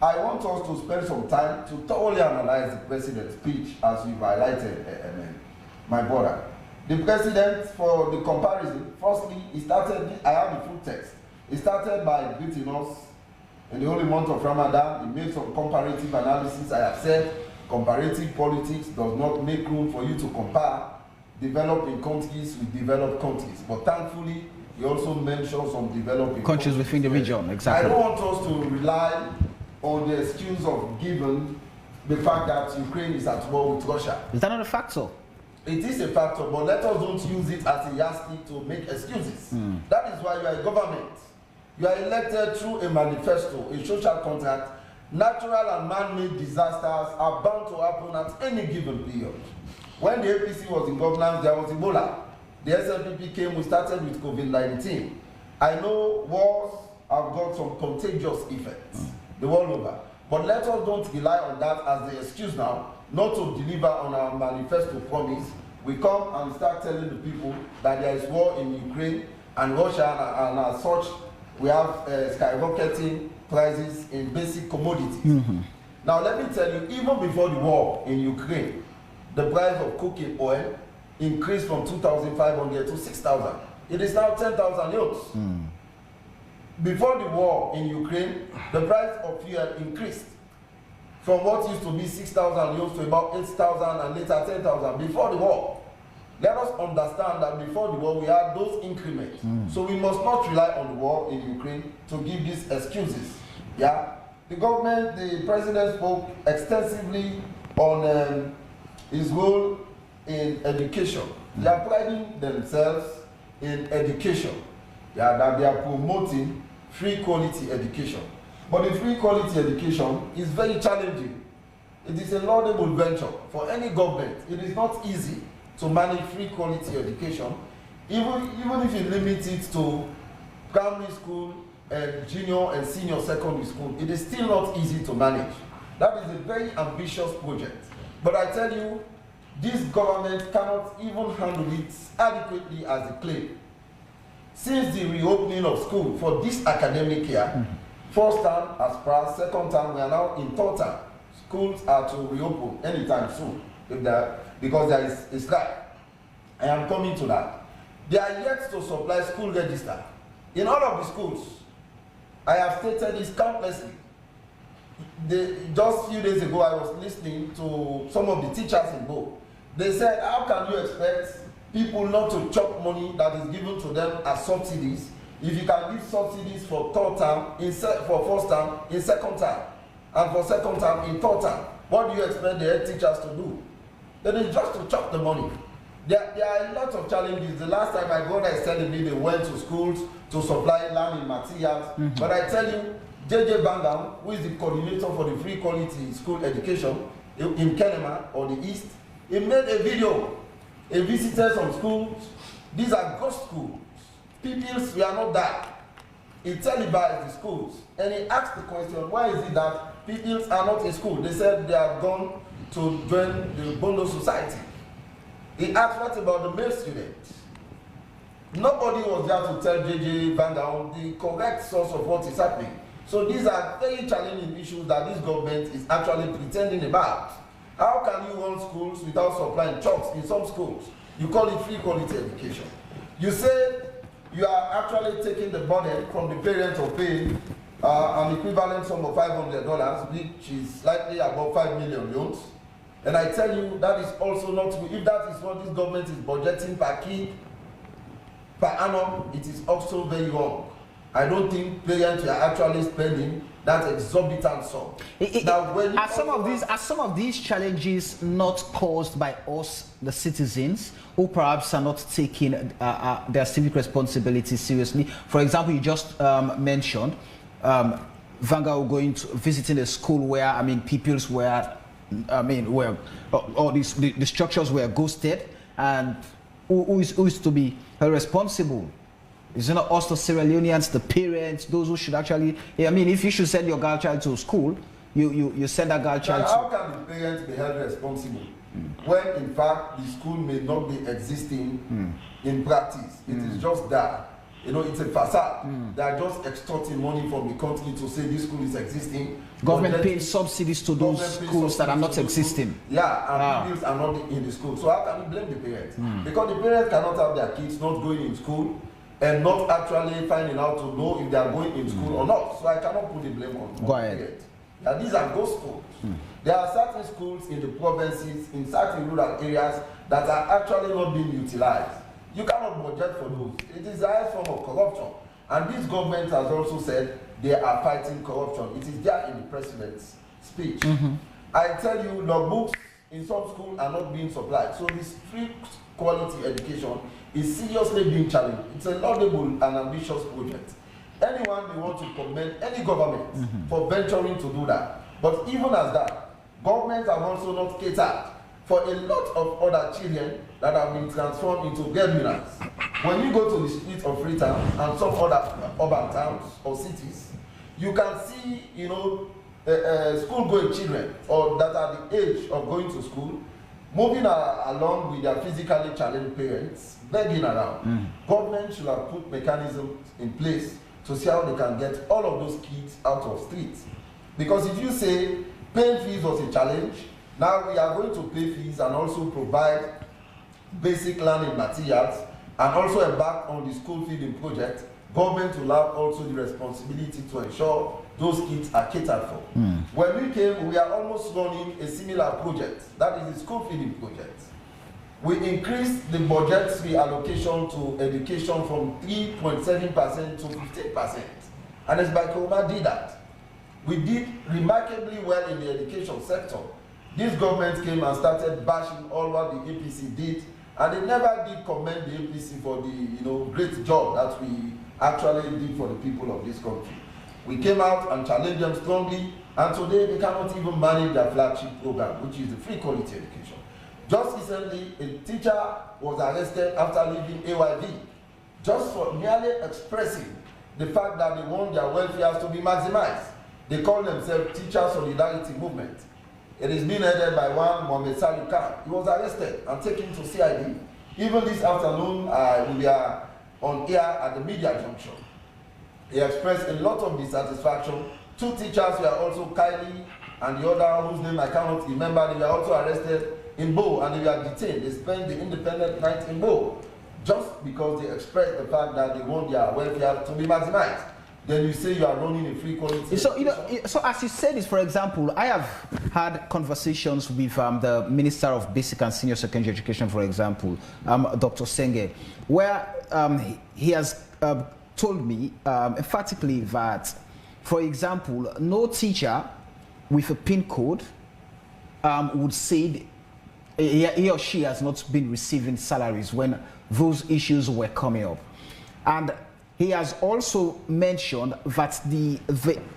I want us to spend some time to thoroughly analyze the president's speech as you've highlighted, my brother. The president, for the comparison, firstly, he started, I have the full text. He started by greeting us in the holy month of Ramadan. He made some comparative analysis. I have said comparative politics does not make room for you to compare developing countries with developed countries. But thankfully, he also mentioned some developing Countries within the region, exactly. I don't want us to rely on the excuse of given the fact that Ukraine is at war with Russia. Is that not a factor? It is a factor, but let us don't use it as a yardstick to make excuses. That is why you are a government. You are elected through a manifesto, a social contract. Natural and man-made disasters are bound to happen at any given period. When the APC was in governance, there was Ebola. The Slpp came, we started with COVID-19. I know wars have got some contagious effects the world over. But let us don't rely on that as the excuse now not to deliver on our manifesto promise. We come and start telling the people that there is war in Ukraine and Russia, and as such, we have skyrocketing prices in basic commodities. Now, let me tell you, even before the war in Ukraine, the price of cooking oil increased from 2,500 to 6,000. It is now 10,000 euros. Before the war in Ukraine, the price of fuel increased from what used to be 6,000 euros to about 8,000 and later 10,000 before the war. Let us understand that before the war, we had those increments. So we must not rely on the war in Ukraine to give these excuses. Yeah, the government, the president spoke extensively on his role in education. They are priding themselves in education. Yeah, that they are promoting free quality education. But the free quality education is very challenging. It is a laudable venture for any government. It is not easy to manage free quality education, even if you limit it to primary school and junior and senior secondary school. It is still not easy to manage. That is a very ambitious project. But I tell you, this government cannot even handle it adequately as they claim. Since the reopening of school for this academic year, first term as per second term, we are now in third term. Schools are to reopen anytime soon because there is a strike. I am coming to that. They are yet to supply school register. In all of the schools, I have stated this countlessly. Just a few days ago, I was listening to some of the teachers in Bo. They said, how can you expect people not to chop money that is given to them as subsidies if you can give subsidies for third term, for first term, in second term, and for second term, in third term? What do you expect the head teachers to do? Then it's just to chop the money. There are a lot of challenges. The last time my brother is telling me they went to schools to supply learning materials. But I tell you, JJ Bangam, who is the coordinator for the free quality school education in Kenema or the East, he made a video. He visited some schools. These are ghost schools. Pupils were not there. He televised the schools and he asked the question, why is it that pupils are not in school? They said they have gone to join the Bondo Society. He asked, what about the male students? Nobody was there to tell JJ Bangam the correct source of what is happening. So these are very challenging issues that this government is actually pretending about. How can you run schools without supplying chalks in some schools? You call it free quality education. You say you are actually taking the burden from the parents of paying an equivalent sum of $500, which is slightly above 5 million loans. And I tell you, that is also not true. If that is what this government is budgeting per kid, per annum, it is also very wrong. I don't think parents are actually spending that exorbitant sum. Are some of these challenges not caused by us, the citizens, who perhaps are not taking their civic responsibilities seriously? For example, you just mentioned Vanguard going to visiting a school where pupils were, where all these the structures were ghosted, and who is to be responsible? Is it not us, the Sierra Leoneans, the parents, those who should actually? If you should send your girl child to school, you send that girl child. How can the parents be held responsible when, in fact, the school may not be existing in practice? It is just that. It's a facade. They are just extorting money from the country to say this school is existing. Government pays subsidies to those schools that are not existing. Yeah, and pupils are not in the school. So how can you blame the parents? Because the parents cannot have their kids not going in school and not actually finding out to know if they are going in school or not. So I cannot put the blame on the parents. Yeah, these are ghost schools. There are certain schools in the provinces, in certain rural areas, that are actually not being utilized. You cannot budget for those. It is the highest form of corruption. And this government has also said they are fighting corruption. It is there in the president's speech. I tell you, logbooks in some schools are not being supplied. So this strict quality education is seriously being challenged. It's a laudable and ambitious project. Anyone may want to commend any government for venturing to do that. But even as that, governments have also not catered for a lot of other children that have been transformed into breadwinners. When you go to the streets of Freetown and some other urban towns or cities, you can see, school-going children or that are the age of going to school, moving along with their physically challenged parents, begging around. Government should have put mechanisms in place to see how they can get all of those kids out of streets. Because if you say paying fees was a challenge, now we are going to pay fees and also provide basic learning materials and also embark on the school feeding project. Government will have also the responsibility to ensure those kids are catered for. When we came, we are almost running a similar project. That is the school feeding project. We increased the budgetary allocation to education from 3.7% to 15%. And as Baikoma did that, we did remarkably well in the education sector. This government came and started bashing all what the APC did, and they never did commend the APC for the great job that we actually did for the people of this country. We came out and challenged them strongly, and today they cannot even manage their flagship program, which is the free quality education. Just recently, a teacher was arrested after leaving AYV, just for merely expressing the fact that they want their welfare to be maximized. They call themselves Teacher Solidarity Movement. It is being headed by one Mohammed Salih Khan. He was arrested and taken to CID. Even this afternoon, we are on air at the media junction. He expressed a lot of dissatisfaction. 2 teachers were also, Kylie and the other whose name I cannot remember, they were also arrested in Bo and they were detained. They spent the independent night in Bo just because they expressed the fact that they want their welfare to be maximized. Then you say you are running a free quality. So, so as you said this, for example, I have had conversations with the Minister of Basic and Senior Secondary Education, for example, Dr. Senge, where he has told me emphatically that, for example, no teacher with a PIN code would say he or she has not been receiving salaries when those issues were coming up. And he has also mentioned that the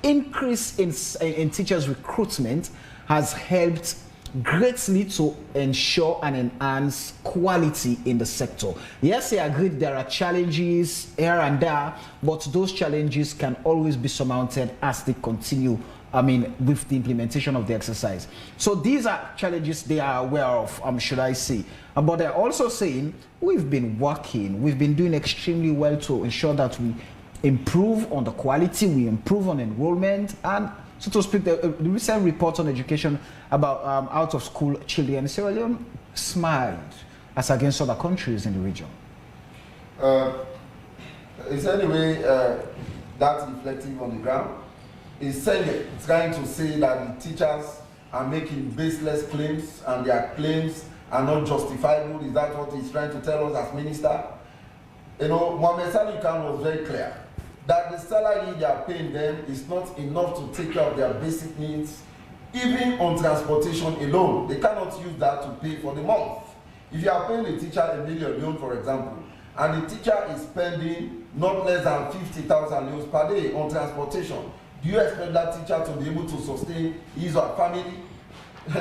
increase in teachers' recruitment has helped greatly to ensure and enhance quality in the sector. Yes, he agreed there are challenges here and there, but those challenges can always be surmounted as they continue, with the implementation of the exercise. So these are challenges they are aware of, should I say. But they're also saying, we've been working, we've been doing extremely well to ensure that we improve on the quality, we improve on enrollment, and so to speak, the recent report on education about out-of-school children, Sierra Leone smiled as against other countries in the region. Is anyway that reflective on the ground? Is trying to say that the teachers are making baseless claims and their claims are not justifiable? Is that what he's trying to tell us as minister? You know, Mohammed Salih Khan was very clear that the salary they are paying them is not enough to take care of their basic needs, even on transportation alone. They cannot use that to pay for the month. If you are paying a teacher $1 million, for example, and the teacher is spending not less than 50,000 euros per day on transportation, do you expect that teacher to be able to sustain his or her family?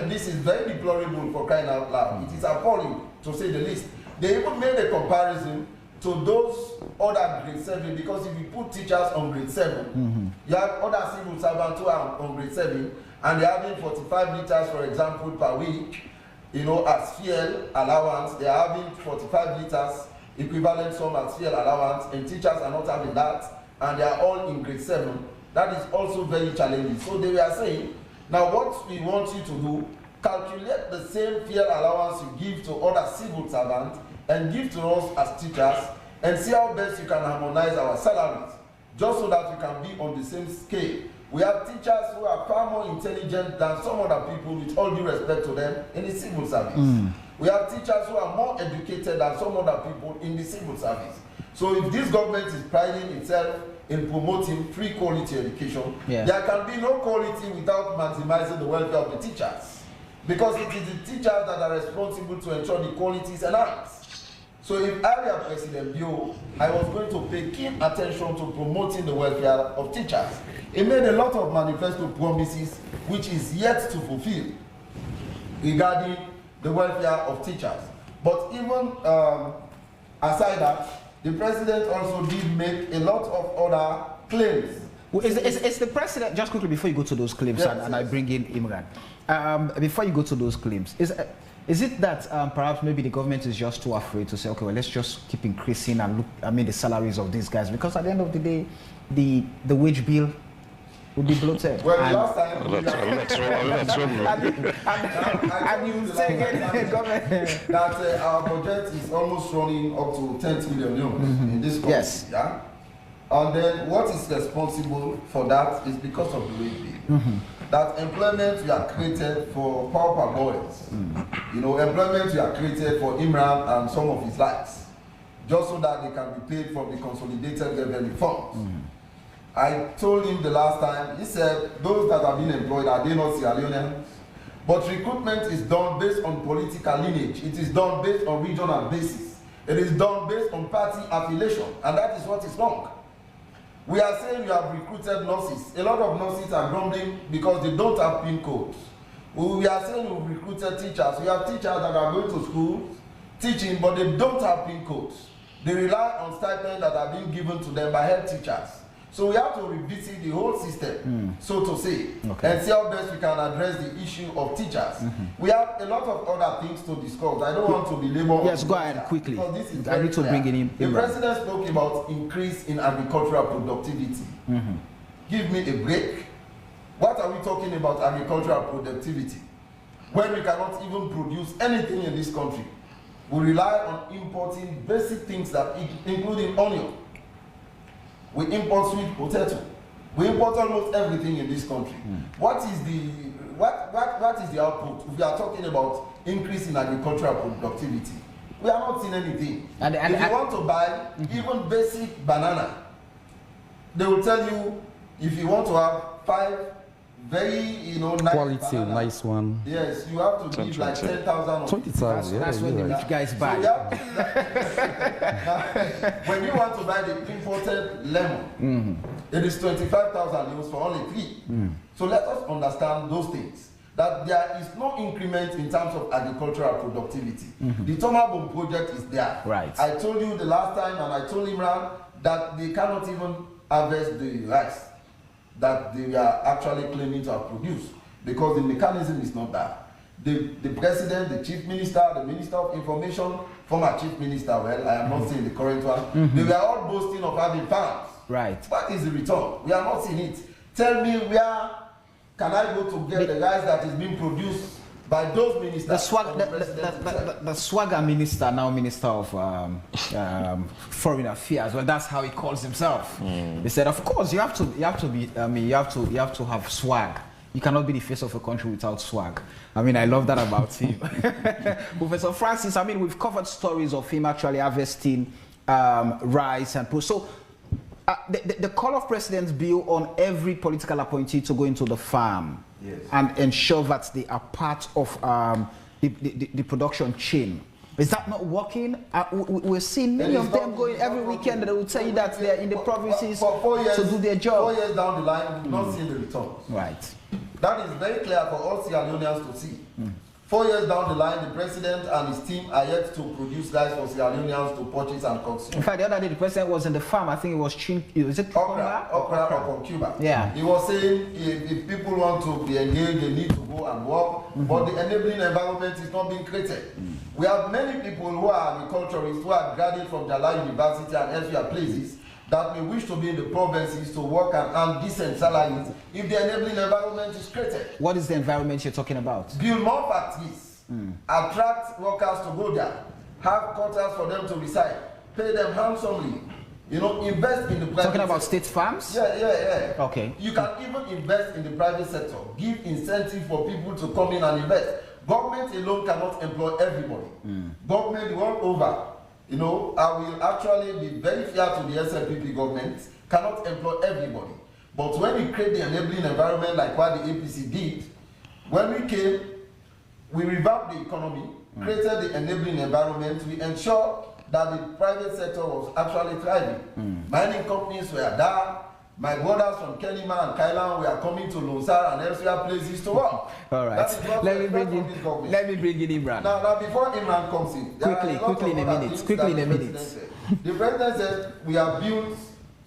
This is very deplorable, for crying out loud. It is appalling, to say the least. They even made a comparison to those other grade 7, because if you put teachers on grade 7, you have other civil servants who are on grade 7, and they're having 45 liters, for example, per week, as fuel allowance. They're having 45 liters equivalent sum as fuel allowance, and teachers are not having that, and they are all in grade 7. That is also very challenging. So they were saying, now what we want you to do, calculate the same fuel allowance you give to other civil servants and give to us as teachers, and see how best you can harmonize our salaries, just so that we can be on the same scale. We have teachers who are far more intelligent than some other people, with all due respect to them, in the civil service. We have teachers who are more educated than some other people in the civil service. So if this government is priding itself in promoting free quality education, there can be no quality without maximizing the welfare of the teachers, because it is the teachers that are responsible to ensure the quality is enhanced. So if I were President Bio, I was going to pay keen attention to promoting the welfare of teachers. He made a lot of manifesto promises which is yet to fulfill regarding the welfare of teachers. But even aside that, the president also did make a lot of other claims. Well, is the president, just quickly before you go to those claims, and I bring in Imran, before you go to those claims, is it that perhaps maybe the government is just too afraid to say, okay, well, let's just keep increasing and look, the salaries of these guys, because at the end of the day, the wage bill will be bloated. Well, last time... And you say that our budget is almost running up to 10 million in this country. Yes. Yeah? And then what is responsible for that is because of the wage bill. That employment we are created for pauper boys. Employment we are created for Imran and some of his likes, just so that they can be paid from the consolidated revenue funds. I told him the last time, he said, those that have been employed, are they not Sierra Leoneans? But recruitment is done based on political lineage. It is done based on regional basis. It is done based on party affiliation, and that is what is wrong. We are saying we have recruited nurses. A lot of nurses are grumbling because they don't have PIN codes. We are saying we've recruited teachers. We have teachers that are going to school teaching, but they don't have PIN codes. They rely on stipends that are being given to them by head teachers. So we have to revisit the whole system, so to say, and see how best we can address the issue of teachers. We have a lot of other things to discuss. I don't want to belabor. Yes, go ahead quickly. This is I need to bring it in. The president spoke about increase in agricultural productivity. Give me a break. What are we talking about agricultural productivity when we cannot even produce anything in this country? We rely on importing basic things that including onion. We import sweet potato. We import almost everything in this country. What is the output? If we are talking about increase in agricultural productivity, we are not seeing anything. And if you want to buy even basic banana, they will tell you if you want to have 5 very, nice quality, banana, nice one. Yes, you have to give like 10,000. 20,000. That's when the rich guys buy. When you want to buy the imported lemon, it is 25,000 euros for only 3. So let us understand those things. That there is no increment in terms of agricultural productivity. The Tomabom project is there. Right. I told you the last time, and I told Imran that they cannot even harvest the rice that they are actually claiming to have produced because the mechanism is not there. The president, the chief minister, the minister of information, former chief minister, well, I am not saying the current one, they were all boasting of having farms. Right. What is the return? We are not seeing it. Tell me where can I go to get the rice that is being produced by those ministers? The swagger minister, now minister of foreign affairs. Well, that's how he calls himself. He said, "Of course, you have to have swag. You cannot be the face of a country without swag." I mean, I love that about him. Professor Francis, I mean, we've covered stories of him actually harvesting rice and so. The call of President's bill on every political appointee to go into the farm and ensure that they are part of the production chain. Is that not working? We're seeing many of them going every weekend. They will tell you that they're in the provinces to do their job. 4 years down the line, we will not see the returns. Right. That is very clear for all Sierra Leoneans to see. 4 years down the line, the president and his team are yet to produce rice for Sierra Leoneans to purchase and consume. In fact, the other day the president was in the farm. I think it was okra from Cuba. Yeah. He was saying if people want to be engaged, they need to go and work. But the enabling environment is not being created. We have many people who are agriculturists who are graduated from Jala University and elsewhere places that may wish to be in the provinces to work and earn decent salaries if the enabling environment is created. What is the environment you're talking about? Build more factories, attract workers to go there, have quarters for them to reside, pay them handsomely, invest in the private Talking about sector. state farms? Yeah. Okay. You can even invest in the private sector, give incentive for people to come in and invest. Government alone cannot employ everybody. Government the world over, I will actually be very fair to the SLPP government, cannot employ everybody. But when we create the enabling environment like what the APC did, when we came, we revamped the economy, created the enabling environment, we ensured that the private sector was actually thriving. Mining companies were there. My brothers from Kenima and Kailan were coming to Lonsar and elsewhere places to work. All right. Let me bring in Imran. Now, before Imran comes in, quickly in a minute. The president said we have built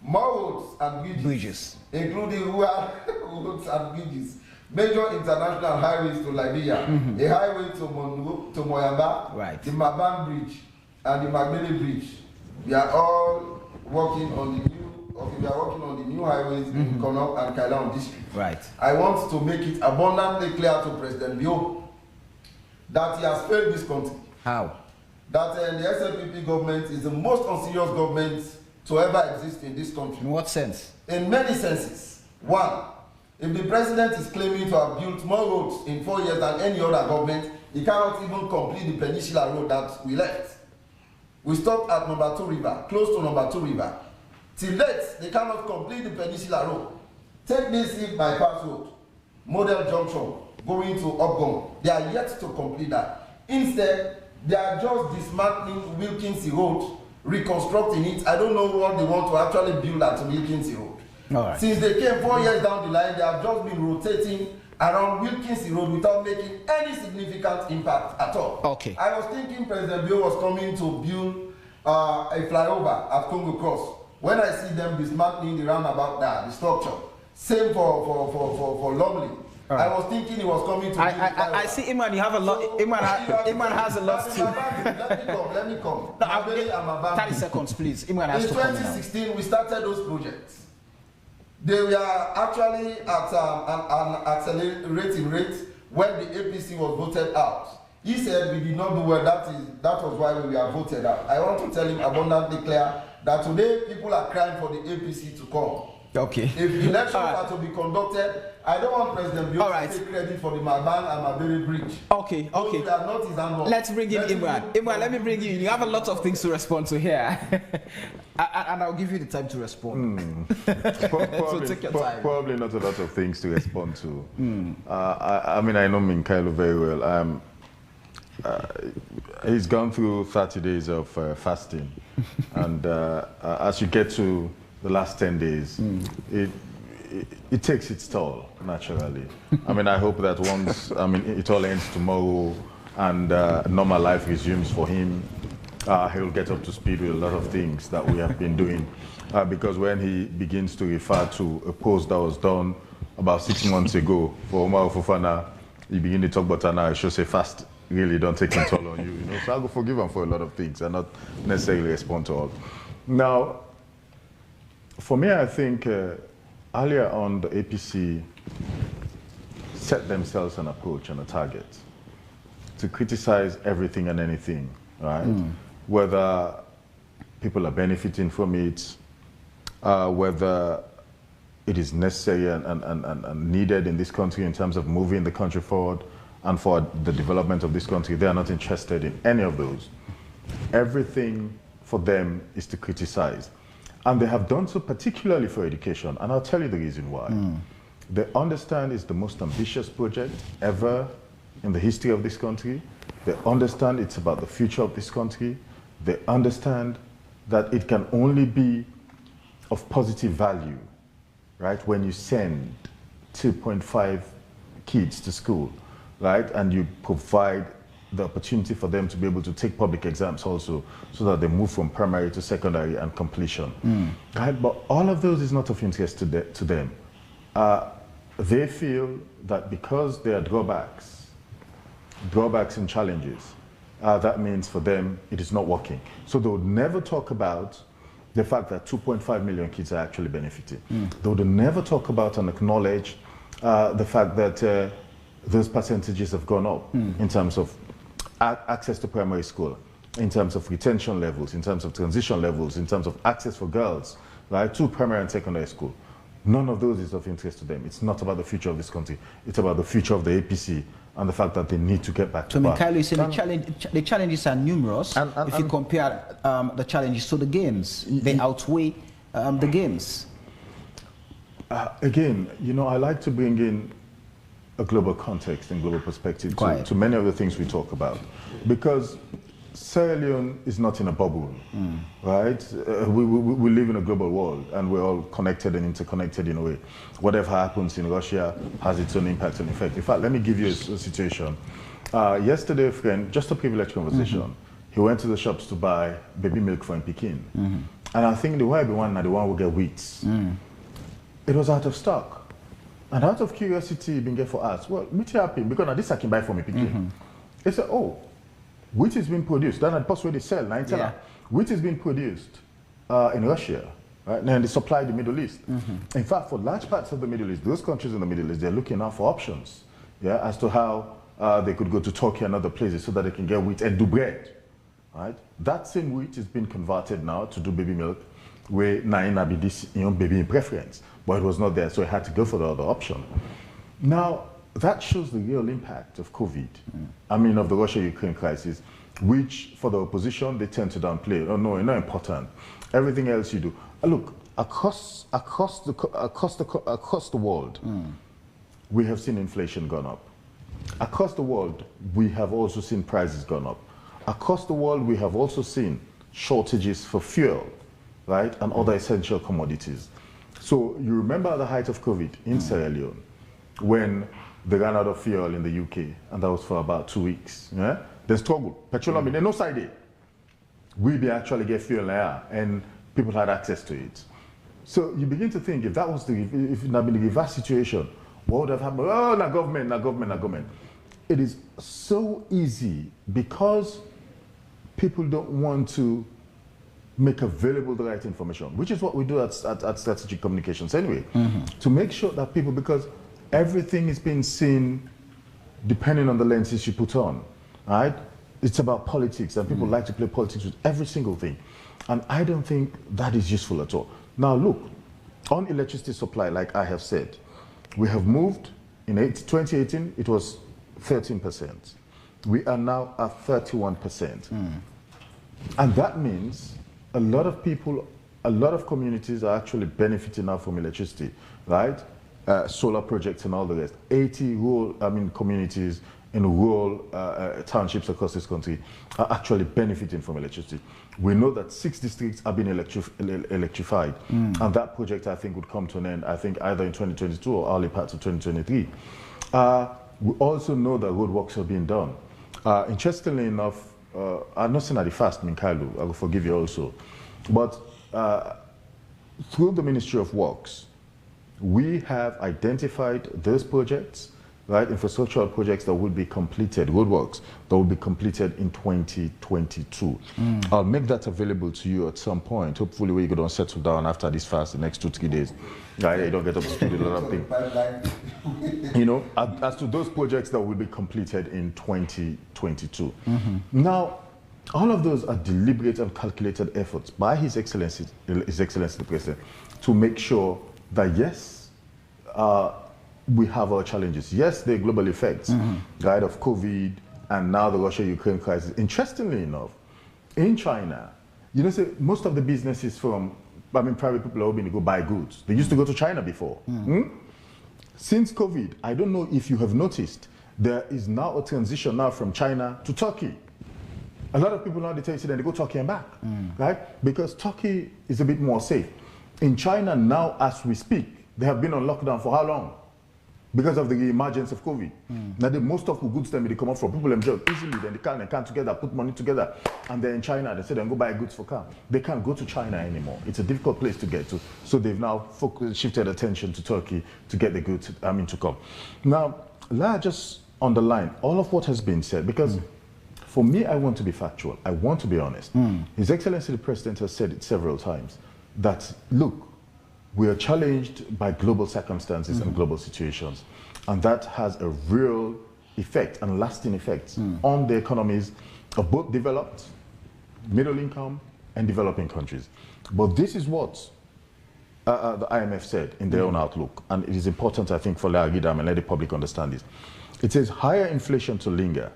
more roads and bridges, including rural roads and bridges, major international highways to Liberia, a highway to Moyamba, right. the Maban Bridge, and the Magbele Bridge. We are all working on the new highways in Konok and Kailan district. Right. I want to make it abundantly clear to President Bio that he has failed this country. How? That the SLPP government is the most unserious government to ever exist in this country. In what sense? In many senses. One, if the president is claiming to have built more roads in 4 years than any other government, he cannot even complete the Peninsula Road that we left. We stopped at number 2 river, close to number 2 river. Till date, they cannot complete the Peninsula Road. Take this bypass road, Model Junction, going to Upgong. They are yet to complete that. Instead, they are just dismantling Wilkins Road, reconstructing it. I don't know what they want to actually build at Wilkins Road. All right. Since they came 4 years down the line, they have just been rotating around Wilkins Road without making any significant impact at all. Okay. I was thinking President Bio was coming to build a flyover at Congo Cross. when I see them dismantling the roundabout there, the structure, same for Lovely. Right. I was thinking he was coming to. I see Iman. You have a lot. So, Iman has a lot to. Let me come. No, 30 seconds, please. Iman has in to come. In 2016, we started those projects. They were actually at an accelerating rate when the APC was voted out. He said we did not do well. That was why we were voted out. I want to tell him abundantly clear that today people are crying for the APC to come. Okay. If elections are to be conducted, I don't want President Bill to take credit for the Maban and Mabere Bridge. Okay. Those are not his handwork. Let's bring in Imran. Imran, let me bring you in. You have a lot of things to respond to here. And I'll give you the time to respond. So take your time. Probably not a lot of things to respond to. I mean, I know Minkailo very well. He's gone through 30 days of fasting. And as you get to the last 10 days, it takes its toll, naturally. I mean, I hope that once, it all ends tomorrow and normal life resumes for him, he'll get up to speed with a lot of things that we have been doing. Because when he begins to refer to a post that was done about 6 months ago for Omar Fofana, he begin to talk about I should say fast really don't take a toll on you. So I'll go forgive him for a lot of things and not necessarily respond to all. Now, for me, I think earlier on, the APC set themselves an approach and a target to criticize everything and anything, right? Whether people are benefiting from it, whether it is necessary and needed in this country in terms of moving the country forward and for the development of this country. They are not interested in any of those. Everything for them is to criticize. And they have done so particularly for education, and I'll tell you the reason why. They understand it's the most ambitious project ever in the history of this country. They understand it's about the future of this country. They understand that it can only be of positive value, right, when you send 2.5 kids to school, right, and you provide the opportunity for them to be able to take public exams also, so that they move from primary to secondary and completion. Right? But all of those is not of interest to them. They feel that because there are drawbacks and challenges, that means for them it is not working. So they would never talk about the fact that 2.5 million kids are actually benefiting. They would never talk about and acknowledge the fact that those percentages have gone up in terms of access to primary school, in terms of retention levels, in terms of transition levels, in terms of access for girls, right, to primary and secondary school. None of those is of interest to them. It's not about the future of this country. It's about the future of the APC and the fact that they need to get back to power. So, Mikhailo, you say the challenges are numerous. If you compare the challenges to the gains, they outweigh the gains. Again, I like to bring in a global context and global perspective to many of the things we talk about. Because Sierra Leone is not in a bubble, right? We live in a global world and we're all connected and interconnected in a way. Whatever happens in Russia has its own impact and effect. In fact, let me give you a situation. Yesterday, a friend, just a privileged conversation, he went to the shops to buy baby milk for him Pekin. And I think the way everyone now, the one will get wheat. It was out of stock. And out of curiosity, been get for us, well, which happened? Because now this I can buy for me Pekin. They said, oh, wheat is being produced. That's the post where they sell. Now wheat is being produced in Russia, right? And they supply the Middle East. In fact, for large parts of the Middle East, those countries in the Middle East, they're looking out for options, as to how they could go to Turkey and other places so that they can get wheat and do bread, right? That same wheat is being converted now to do baby milk, where Naina be this baby in preference, but it was not there, so I had to go for the other option. Now, that shows the real impact of COVID. Of the Russia-Ukraine crisis, which for the opposition, they tend to downplay. Oh no, it's not important. Everything else you do. Look, across the world, we have seen inflation gone up. Across the world, we have also seen prices gone up. Across the world, we have also seen shortages for fuel, right, and other essential commodities. So you remember at the height of COVID in Sierra Leone, when they ran out of fuel in the UK, and that was for about 2 weeks. They struggled. Petroleum, no side. We be actually get fuel there, and people had access to it. So you begin to think, if that was if it had been the reverse situation, what would have happened? Oh, na government. It is so easy because people don't want to make available the right information, which is what we do at Strategic Communications anyway, to make sure that people, because everything is being seen depending on the lenses you put on, right? It's about politics, and people like to play politics with every single thing. And I don't think that is useful at all. Now look, on electricity supply, like I have said, we have moved, in 2018, it was 13%. We are now at 31%. And that means a lot of people, a lot of communities are actually benefiting now from electricity, right? Solar projects and all the rest. 80 rural, communities in rural townships across this country are actually benefiting from electricity. We know that 6 districts are being electrified, and that project, I think, would come to an end, I think, either in 2022 or early parts of 2023. We also know that roadworks are being done. Interestingly enough, I'm not saying at the fast, Minkailu, I will forgive you also, but through the Ministry of Works, we have identified those projects, right, infrastructural projects that will be completed, roadworks that will be completed in 2022. I'll make that available to you at some point, hopefully where you don't settle down after this fast, the next 2-3 days. You don't get up to speed with a lot of things. You know, as to those projects that will be completed in 2022. Now, all of those are deliberate and calculated efforts by His Excellency the President, to make sure that yes, we have our challenges. Yes, the global effects, right, of COVID and now the Russia-Ukraine crisis. Interestingly enough, in China, you know, say most of the businesses from, private people are hoping to go buy goods. They used to go to China before. Since COVID, I don't know if you have noticed, there is now a transition now from China to Turkey. A lot of people now, they tell you, they go Turkey and back, right? Because Turkey is a bit more safe. In China now, as we speak, they have been on lockdown for how long? Because of the emergence of COVID. Now, most of the goods that they come up from, people enjoy easily, then they can together, put money together, and they're in China, they say they go buy goods for car. They can't go to China anymore. It's a difficult place to get to. So they've now shifted attention to Turkey to get the goods, to come. Now, let's just underline all of what has been said, because for me, I want to be factual. I want to be honest. His Excellency the President has said it several times that, look, we are challenged by global circumstances and global situations. And that has a real effect and lasting effects on the economies of both developed, middle income, and developing countries. But this is what the IMF said in their own outlook. And it is important, I think, for Leagidam and let the public understand this. It says, higher inflation to linger.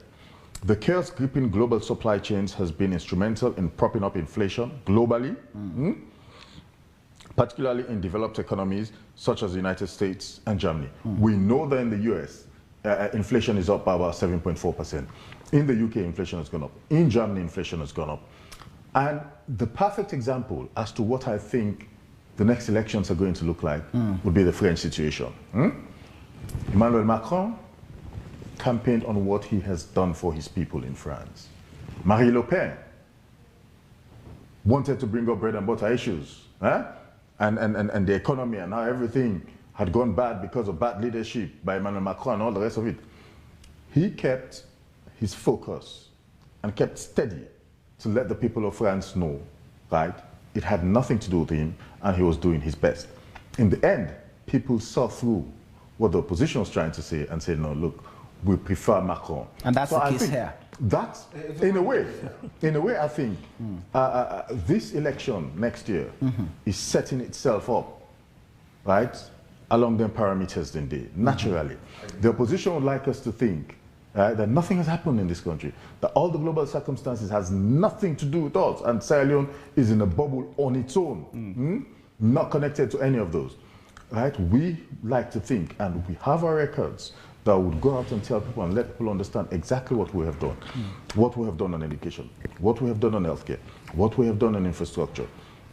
The chaos gripping global supply chains has been instrumental in propping up inflation globally, particularly in developed economies such as the United States and Germany. We know that in the US, inflation is up by about 7.4%. In the UK, inflation has gone up. In Germany, inflation has gone up. And the perfect example as to what I think the next elections are going to look like would be the French situation. Emmanuel Macron campaigned on what he has done for his people in France. Marine Le Pen wanted to bring up bread and butter issues, and the economy and how everything had gone bad because of bad leadership by Emmanuel Macron and all the rest of it. He kept his focus and kept steady to let the people of France know, right, it had nothing to do with him and he was doing his best. In the end, people saw through what the opposition was trying to say and said, no, look, we prefer Macron. And that's the case here. That, in a way, I think this election next year is setting itself up, right, along them parameters indeed, naturally. The opposition would like us to think that nothing has happened in this country, that all the global circumstances has nothing to do with us, and Sierra Leone is in a bubble on its own, not connected to any of those. Right? We like to think, and we have our records, that would go out and tell people and let people understand exactly what we have done. What we have done on education, what we have done on healthcare, what we have done on infrastructure,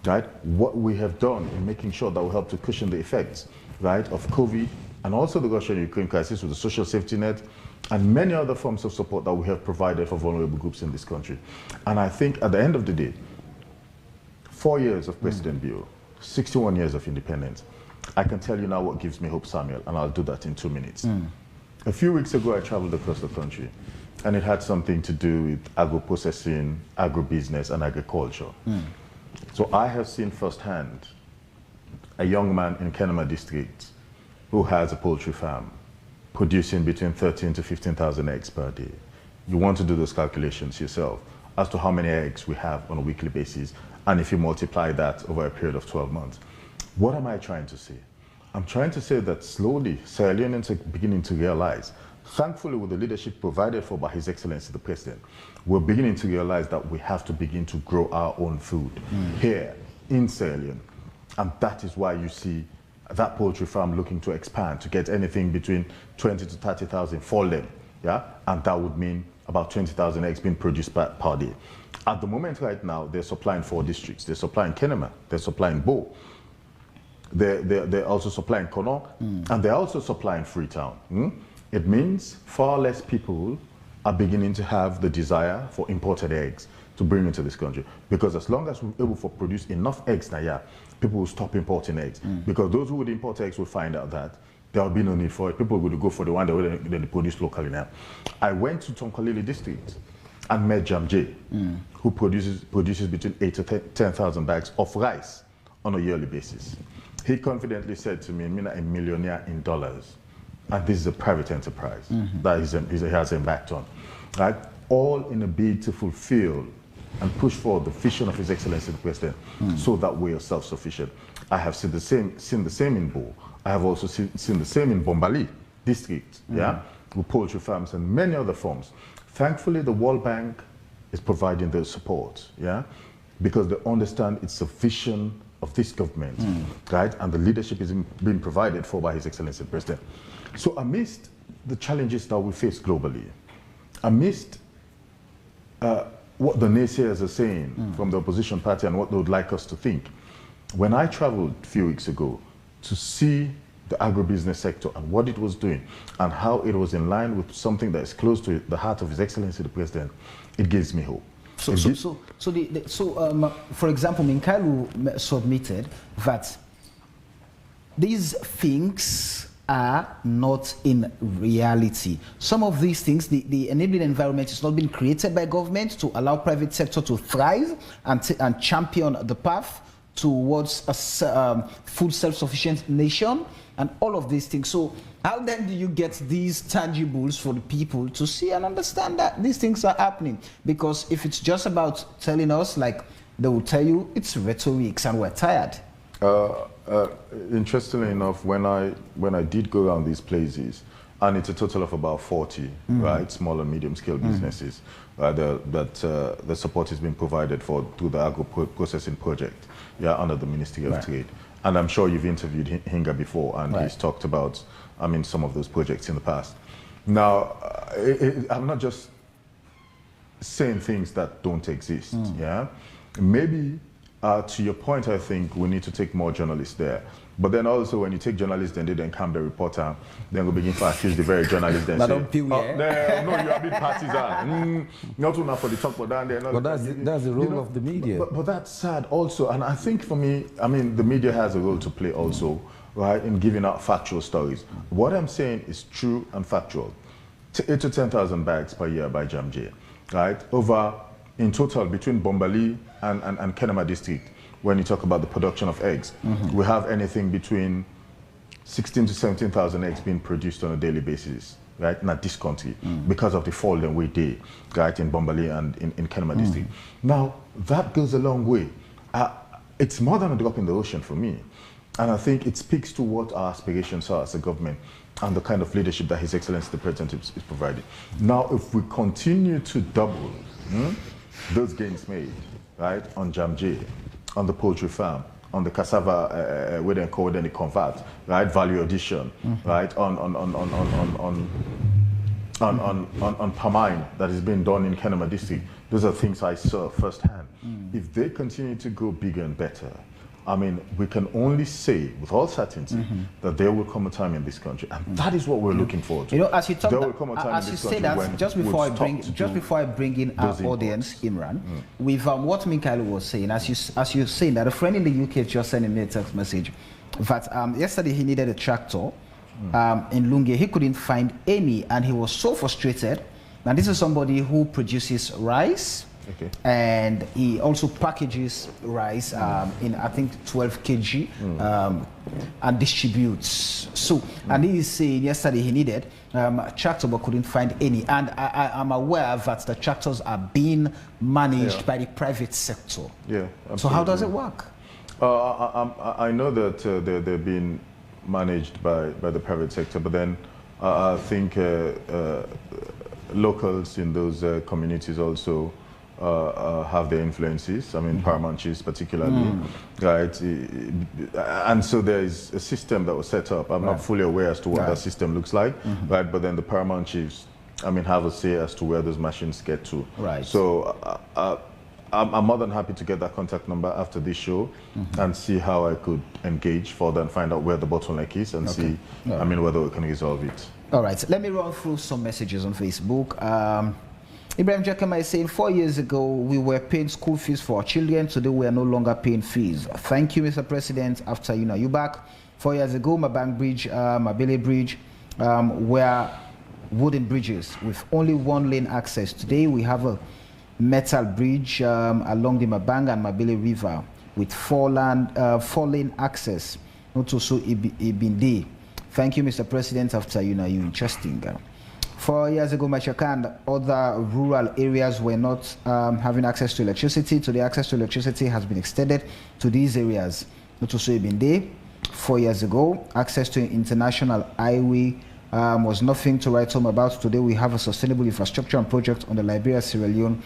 right? What we have done in making sure that we help to cushion the effects, right, of COVID and also the Russia-Ukraine crisis with the social safety net and many other forms of support that we have provided for vulnerable groups in this country. And I think at the end of the day, 4 years of President Bio, 61 years of independence. I can tell you now what gives me hope, Samuel, and I'll do that in 2 minutes. A few weeks ago, I traveled across the country, and it had something to do with agro-processing, agribusiness, and agriculture. So I have seen firsthand a young man in Kenema district who has a poultry farm producing between 13 to 15,000 eggs per day. You want to do those calculations yourself as to how many eggs we have on a weekly basis, and if you multiply that over a period of 12 months. What am I trying to say? I'm trying to say that slowly Sierra Leoneans are beginning to realize, thankfully with the leadership provided for by His Excellency the President, we're beginning to realize that we have to begin to grow our own food here in Sierra Leone. And that is why you see that poultry farm looking to expand, to get anything between 20 to 30,000 for them, yeah? And that would mean about 20,000 eggs being produced per day. At the moment right now, they're supplying 4 districts. They're supplying Kenema, they're supplying Bo, they're also supplying Kono, and they're also supplying Freetown. It means far less people are beginning to have the desire for imported eggs to bring into this country. Because as long as we're able to produce enough eggs now, yeah, people will stop importing eggs. Because those who would import eggs will find out that there will be no need for it. People will go for the one that they produce locally now. I went to Tonkolili district and met Jamje, who produces between 8 to 10,000 bags of rice on a yearly basis. He confidently said to me, "I'm a millionaire in dollars." And this is a private enterprise that he has embarked on. Right? All in a bid to fulfill and push forward the vision of His Excellency the President, so that we are self-sufficient. I have seen the same in Bo. I have also seen the same in Bombali district, yeah, with poultry farms and many other farms. Thankfully, the World Bank is providing the support, yeah, because they understand it's a vision of this government, right? And the leadership is being provided for by His Excellency the President. So amidst the challenges that we face globally, amidst what the naysayers are saying from the opposition party and what they would like us to think, when I traveled a few weeks ago to see the agribusiness sector and what it was doing and how it was in line with something that is close to the heart of His Excellency the President, it gives me hope. For example, Minkailu submitted that these things are not in reality. Some of these things, the enabling environment is not being created by government to allow private sector to thrive and champion the path towards a food self-sufficient nation and all of these things. So how then do you get these tangibles for the people to see and understand that these things are happening? Because if it's just about telling us, like they will tell you, it's rhetoric and we're tired. Interestingly enough, when I did go around these places, and it's a total of about 40, right, small and medium scale businesses that the support is being provided for through the agro-processing project, yeah, under the Ministry of Trade. And I'm sure you've interviewed Hinga before, and he's talked about, I mean, some of those projects in the past. Now, I'm not just saying things that don't exist, yeah? Maybe, to your point, I think we need to take more journalists there. But then also, when you take journalists, then they then come the reporter, then we begin to accuse the very journalists. Then say, no, you are being partisan. Not enough for the talk, but then they're not. But that's the role of the media. But that's sad also. And I think for me, I mean, the media has a role to play also, right, in giving out factual stories. What I'm saying is true and factual. 8 to 10,000 bags per year by Jamje, right? Over, in total, between Bombali and Kenema district, when you talk about the production of eggs, we have anything between 16 to 17,000 eggs being produced on a daily basis, right, in this country, because of the fall in we did, right, in Bombali and in Kenema district. Now, that goes a long way. It's more than a drop in the ocean for me. And I think it speaks to what our aspirations are as a government and the kind of leadership that His Excellency the President is providing. Now, if we continue to double those gains made, right, on Jamje, on the poultry farm, on the cassava, where they convert, right, value addition, right, on palmine that is being done in Kenema district. Those are things I saw firsthand. If they continue to go bigger and better, I mean, we can only say with all certainty that there will come a time in this country, and that is what we're looking forward to. You know, as you talk, there will come a time as in you this say country that, when just before I we'll bring in our those audience, Imran, with what Mikhail was saying, as you're saying that a friend in the UK just sent me a text message that yesterday he needed a tractor in Lunge. He couldn't find any, and he was so frustrated. Now, this is somebody who produces rice. Okay. And he also packages rice in, I think, 12 kg and distributes. So, and he is saying yesterday he needed a tractor but couldn't find any. And I'm aware that the tractors are being managed by the private sector. Yeah. Absolutely. So how does it work? I know that they're being managed by the private sector, but then I think locals in those communities also have their influences. I mean, paramount chiefs particularly, right? And so there is a system that was set up. I'm not fully aware as to what that system looks like, right? But then the paramount chiefs, I mean, have a say as to where those machines get to. Right. So I'm more than happy to get that contact number after this show and see how I could engage further and find out where the bottleneck is and see, I mean, whether we can resolve it. All right, let me run through some messages on Facebook. Ibrahim Jakama is saying, 4 years ago, we were paying school fees for our children. Today, we are no longer paying fees. Thank you, Mr. President. After you back. 4 years ago, my bank bridge, my Bailey bridge, were wooden bridges with only one lane access. Today, we have a metal bridge along the Mabang and Mabele River with four lane access. Not also Ibindi. Thank you, Mr. President. After you interesting. 4 years ago, Machaka and other rural areas were not having access to electricity. Today, access to electricity has been extended to these areas. Not also Ibindi. 4 years ago, access to international highway was nothing to write home about. Today, we have a sustainable infrastructure and project on the Liberia-Sierra Leone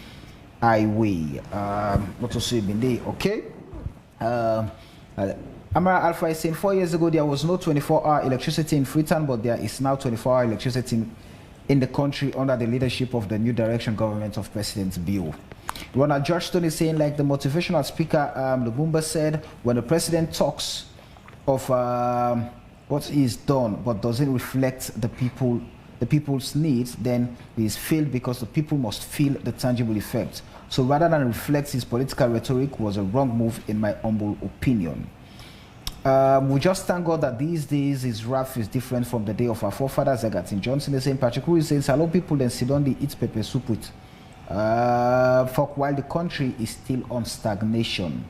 highway. Not also Ibindi. Okay. Amara Alpha is saying 4 years ago there was no 24-hour electricity in Freetown, but there is now 24-hour electricity in the country under the leadership of the New Direction government of President Bio. Ronald Georgestone is saying, like the motivational speaker Lubumba said, when the president talks of what is done but doesn't reflect the people's needs, then he is failed because the people must feel the tangible effect. So rather than reflect his political rhetoric was a wrong move in my humble opinion. We just thank God that these days his wrath is different from the day of our forefathers. Agatin Johnson is saying, Patrick is saying, hello people, then sit down, they eat pepper soup with fuck while the country is still on stagnation.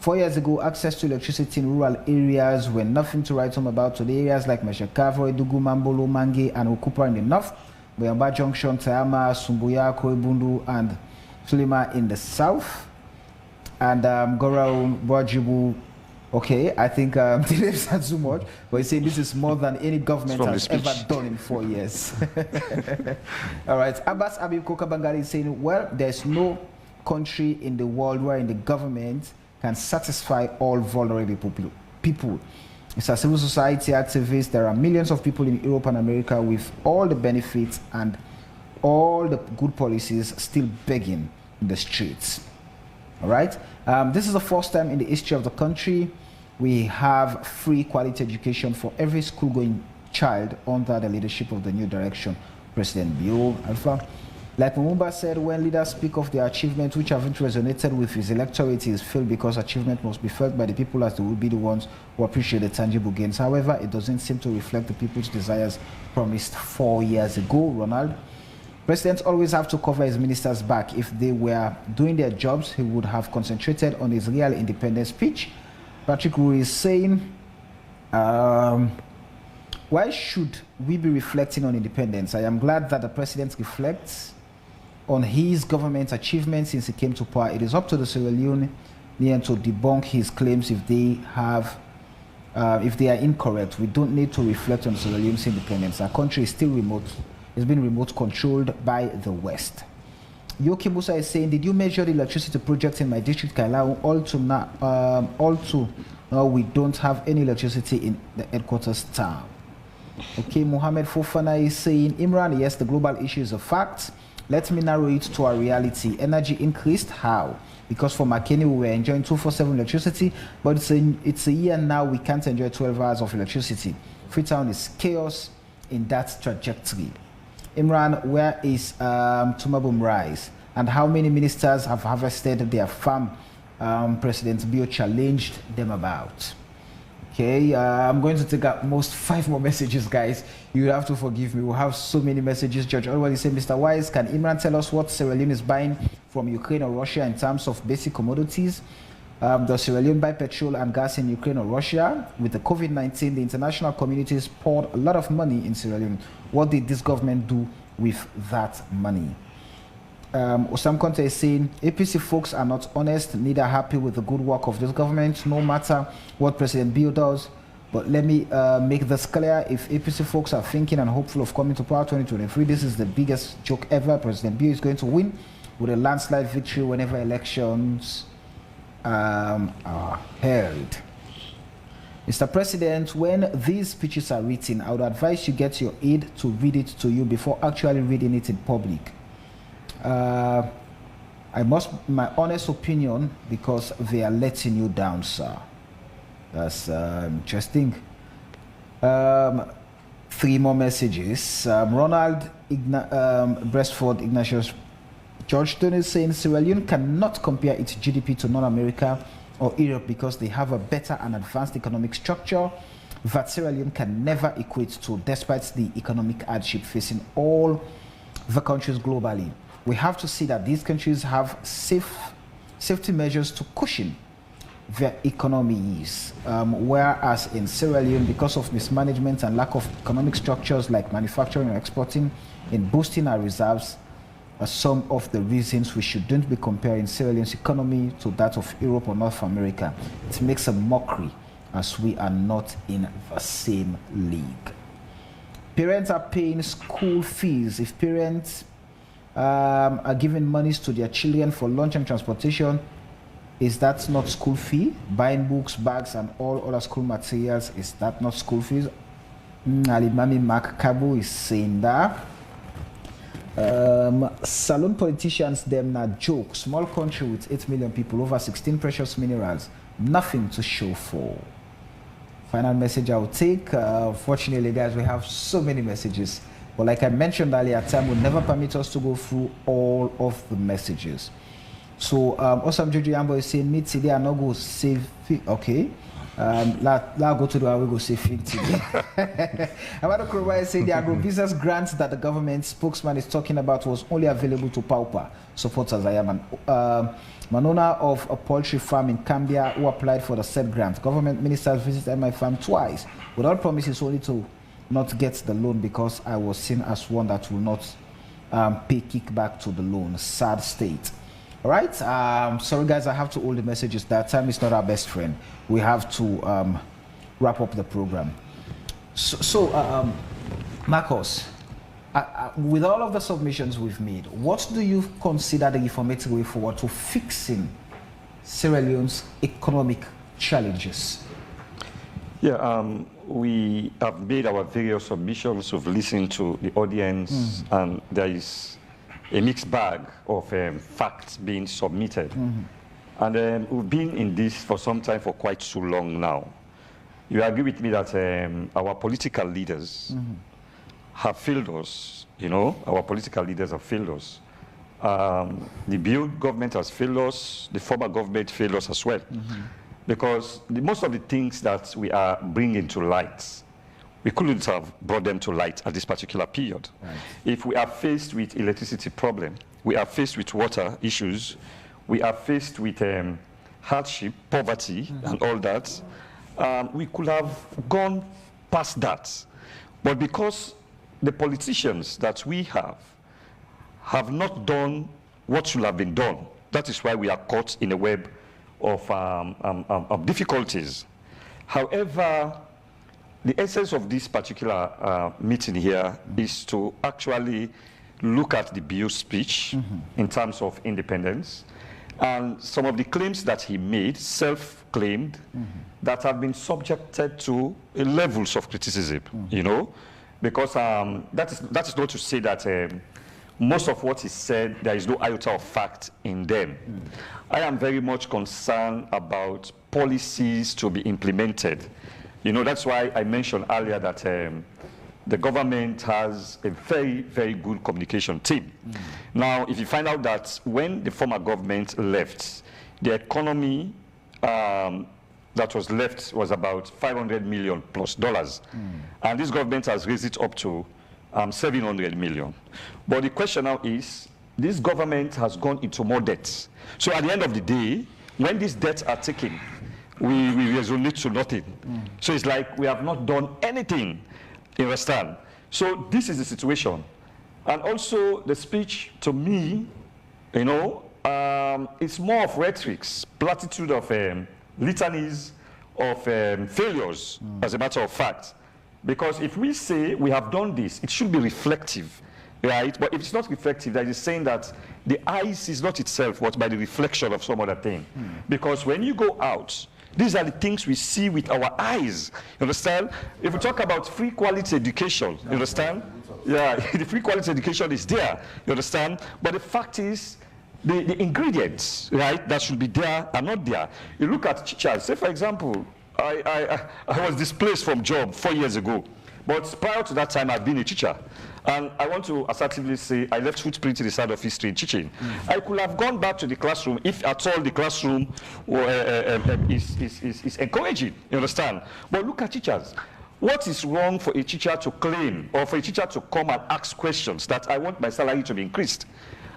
4 years ago, access to electricity in rural areas were nothing to write home about. Today, areas like Meshakavo, Edugu, Mambolo, Mange, and Okupa in the north, Boyamba Junction, Tayama, Sumbuya, Koibundu, and Sulima in the south, and Gorau, Boajibu. Okay, I think the names are too much, but he's saying this is more than any government has ever done in 4 years. All right, Abbas Abib Kokabangari is saying, well, there's no country in the world wherein the government can satisfy all vulnerable people. It's a civil society activist. There are millions of people in Europe and America with all the benefits and all the good policies still begging in the streets. All right, this is the first time in the history of the country we have free quality education for every school-going child under the leadership of the New Direction President Bio Alpha. Like Mumba said, when leaders speak of their achievements which haven't resonated with his electorate, he is filled because achievement must be felt by the people as they will be the ones who appreciate the tangible gains. However, it doesn't seem to reflect the people's desires promised 4 years ago, Ronald. Presidents always have to cover his ministers' back. If they were doing their jobs, he would have concentrated on his real independence speech. Patrick Rui is saying, why should we be reflecting on independence? I am glad that the president reflects on his government's achievements since he came to power. It is up to the Sierra Leonean to debunk his claims if they are incorrect. We don't need to reflect on Sierra Leone's independence. Our country is still remote. It's been remote controlled by the West. Yoki Musa is saying, did you measure the electricity projects in my district, Kailau? All to now, we don't have any electricity in the headquarters town. Okay, Mohammed Fofana is saying, Imran, yes, the global issue is a fact. Let me narrow it to a reality. Energy increased. How? Because for McKinney, we were enjoying 24/7 electricity, but it's a year now we can't enjoy 12 hours of electricity. Freetown is chaos in that trajectory. Imran, where is Tumabum Rice? And how many ministers have harvested their farm? President Bio challenged them about. Okay, I'm going to take up most 5 more messages, guys. You have to forgive me. We'll have so many messages. George already said, Mr. Wise, can Imran tell us what Sierra Leone is buying from Ukraine or Russia in terms of basic commodities? Does Sierra Leone buy petrol and gas in Ukraine or Russia? With the COVID-19, the international communities poured a lot of money in Sierra Leone. What did this government do with that money? Osam Conte is saying, APC folks are not honest, neither happy with the good work of this government, no matter what President Bio does. But let me make this clear. If APC folks are thinking and hopeful of coming to power 2023, this is the biggest joke ever. President Bio is going to win with a landslide victory whenever elections are held. Mr. President, when these speeches are written, I would advise you get your aide to read it to you before actually reading it in public. My honest opinion, because they are letting you down, sir. That's interesting. 3 more messages. Ronald Breastford Ignatius Georgetown is saying Sierra Leone cannot compare its GDP to non-America or Europe because they have a better and advanced economic structure that Sierra Leone can never equate to, despite the economic hardship facing all the countries globally. We have to see that these countries have safety measures to cushion their economies, whereas in Sierra Leone, because of mismanagement and lack of economic structures like manufacturing and exporting, in boosting our reserves, are some of the reasons we shouldn't be comparing Sierra Leone's economy to that of Europe or North America. It makes a mockery, as we are not in the same league. Parents are paying school fees. If parents are giving monies to their children for lunch and transportation, is that not school fee? Buying books, bags, and all other school materials, is that not school fees? Alimami Mark Kabu is saying that. Salon politicians, them not joke. Small country with 8 million people, over 16 precious minerals, nothing to show for. Final message I will take. Fortunately, guys, we have so many messages. But like I mentioned earlier, time will never permit us to go through all of the messages. So, Osam Jojo Yambo is saying, me today, I'm not going to save it. Okay. Let's go to the way we go save it today. Amado Kuruba is saying the agribusiness grants that the government spokesman is talking about was only available to pauper supporters. I am an owner of a poultry farm in Cambia who applied for the said grant. Government ministers visited my farm twice without promises only to not get the loan because I was seen as one that will not pay kickback to the loan. Sad state. All right. Sorry, guys, I have to hold the messages. That time is not our best friend. We have to wrap up the program. So, Marcos, with all of the submissions we've made, what do you consider the informative way forward to fixing Sierra Leone's economic challenges? Yeah, we have made our various submissions. We've listened to the audience, and there is a mixed bag of facts being submitted. And we've been in this for some time, for quite too long now. You agree with me that our political leaders have failed us, you know? Our political leaders have failed us. The Bio government has failed us. The former government failed us as well. Because most of the things that we are bringing to light, we couldn't have brought them to light at this particular period. Right. If we are faced with electricity problem, we are faced with water issues, we are faced with hardship, poverty, and all that, we could have gone past that. But because the politicians that we have not done what should have been done, that is why we are caught in a web of difficulties. However, the essence of this particular meeting here is to actually look at the Bio speech in terms of independence and some of the claims that he made, self-claimed, that have been subjected to levels of criticism, you know, because that is not to say that most of what is said, there is no iota of fact in them. I am very much concerned about policies to be implemented. You know, that's why I mentioned earlier that the government has a very, very good communication team. Now, if you find out that when the former government left, the economy that was left was about $500 million plus dollars. And this government has raised it up to 700 million. But the question now is, this government has gone into more debts. So at the end of the day, when these debts are taken, we resonate to nothing. So it's like we have not done anything, you understand? So this is the situation. And also the speech, to me, you know, it's more of rhetorics, platitude of litanies of failures, as a matter of fact. Because if we say we have done this, it should be reflective, right? But if it's not reflective, that is saying that the eyes is not itself, but by the reflection of some other thing. Because when you go out, these are the things we see with our eyes, you understand? If we talk about free quality education, you understand? Yeah, the free quality education is there, you understand? But the fact is, the ingredients, right, that should be there are not there. You look at teachers, say for example, I was displaced from job 4 years ago, but prior to that time I've been a teacher. And I want to assertively say I left footprint in the side of history in teaching. I could have gone back to the classroom if at all the classroom is encouraging, you understand? But look at teachers. What is wrong for a teacher to claim or for a teacher to come and ask questions that I want my salary to be increased?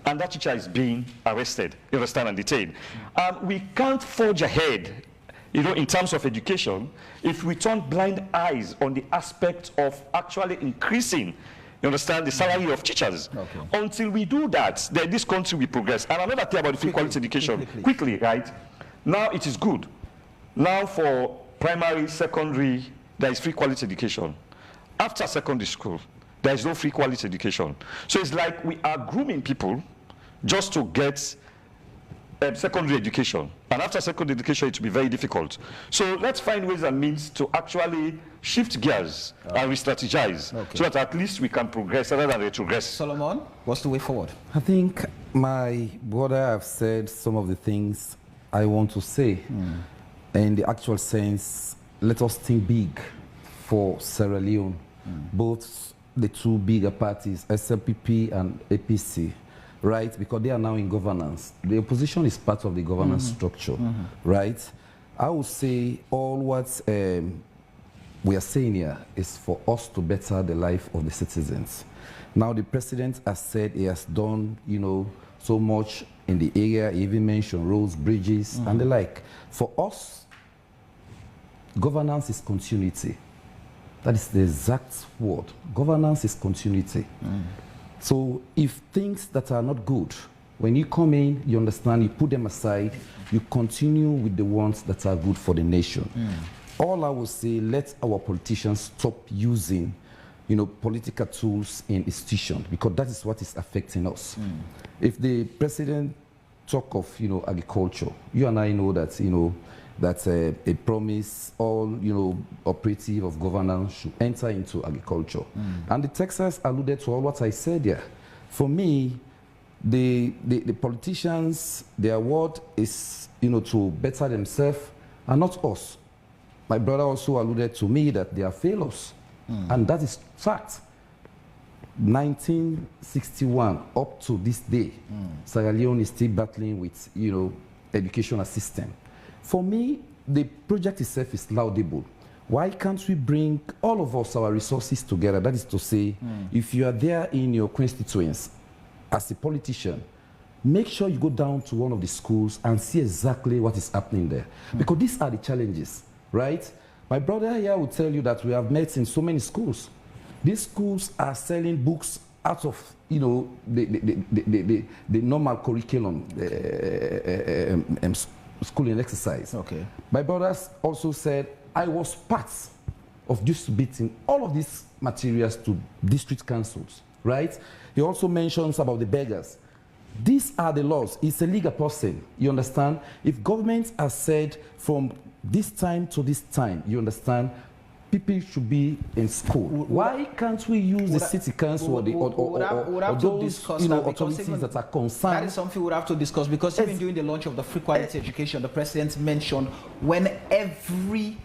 And that teacher is being arrested, you understand, and detained. We can't forge ahead, you know, in terms of education, if we turn blind eyes on the aspect of actually increasing, you understand, the salary of teachers. Until we do that, then this country will progress. And another thing about the free quality education, quickly, right? Now it is good. Now for primary, secondary, there is free quality education. After secondary school, there is no free quality education. So it's like we are grooming people just to get secondary education. And after secondary education, it will be very difficult. So let's find ways and means to actually shift gears and re-strategize so that at least we can progress rather than retrogress. Solomon, what's the way forward? I think my brother have said some of the things I want to say. In the actual sense, let us think big for Sierra Leone. Both the two bigger parties, Slpp and APC, right? Because they are now in governance. The opposition is part of the governance structure, right? I would say all what we are saying here is for us to better the life of the citizens. Now, the president has said he has done, you know, so much in the area. He even mentioned roads, bridges, and the like. For us, governance is continuity. That is the exact word. Governance is continuity. So if things that are not good, when you come in, you understand, you put them aside, you continue with the ones that are good for the nation. All I will say, let our politicians stop using, you know, political tools in institutions, because that is what is affecting us. If the president talk of, you know, agriculture, you and I know that, you know, that's a promise all, you know, operative of governance should enter into agriculture. And the Texas alluded to all what I said here. For me, the politicians, their word is, you know, to better themselves and not us. My brother also alluded to me that they are failures. And that is fact. 1961 up to this day, Sierra Leone is still battling with, you know, educational system. For me, the project itself is laudable. Why can't we bring all of us, our resources together? That is to say, if you are there in your constituents as a politician, make sure you go down to one of the schools and see exactly what is happening there. Because these are the challenges, right? My brother here will tell you that we have met in so many schools. These schools are selling books out of, you know, the normal curriculum, schooling exercise. My brothers also said, I was part of distributing all of these materials to district councils, right? He also mentions about the beggars. These are the laws. It's a legal person, you understand? If governments have said from this time to this time, you understand, people should be in school. Why can't we use the city council or those authorities that are concerned? That is something we would have to discuss, because even during the launch of the free quality education, the president mentioned when every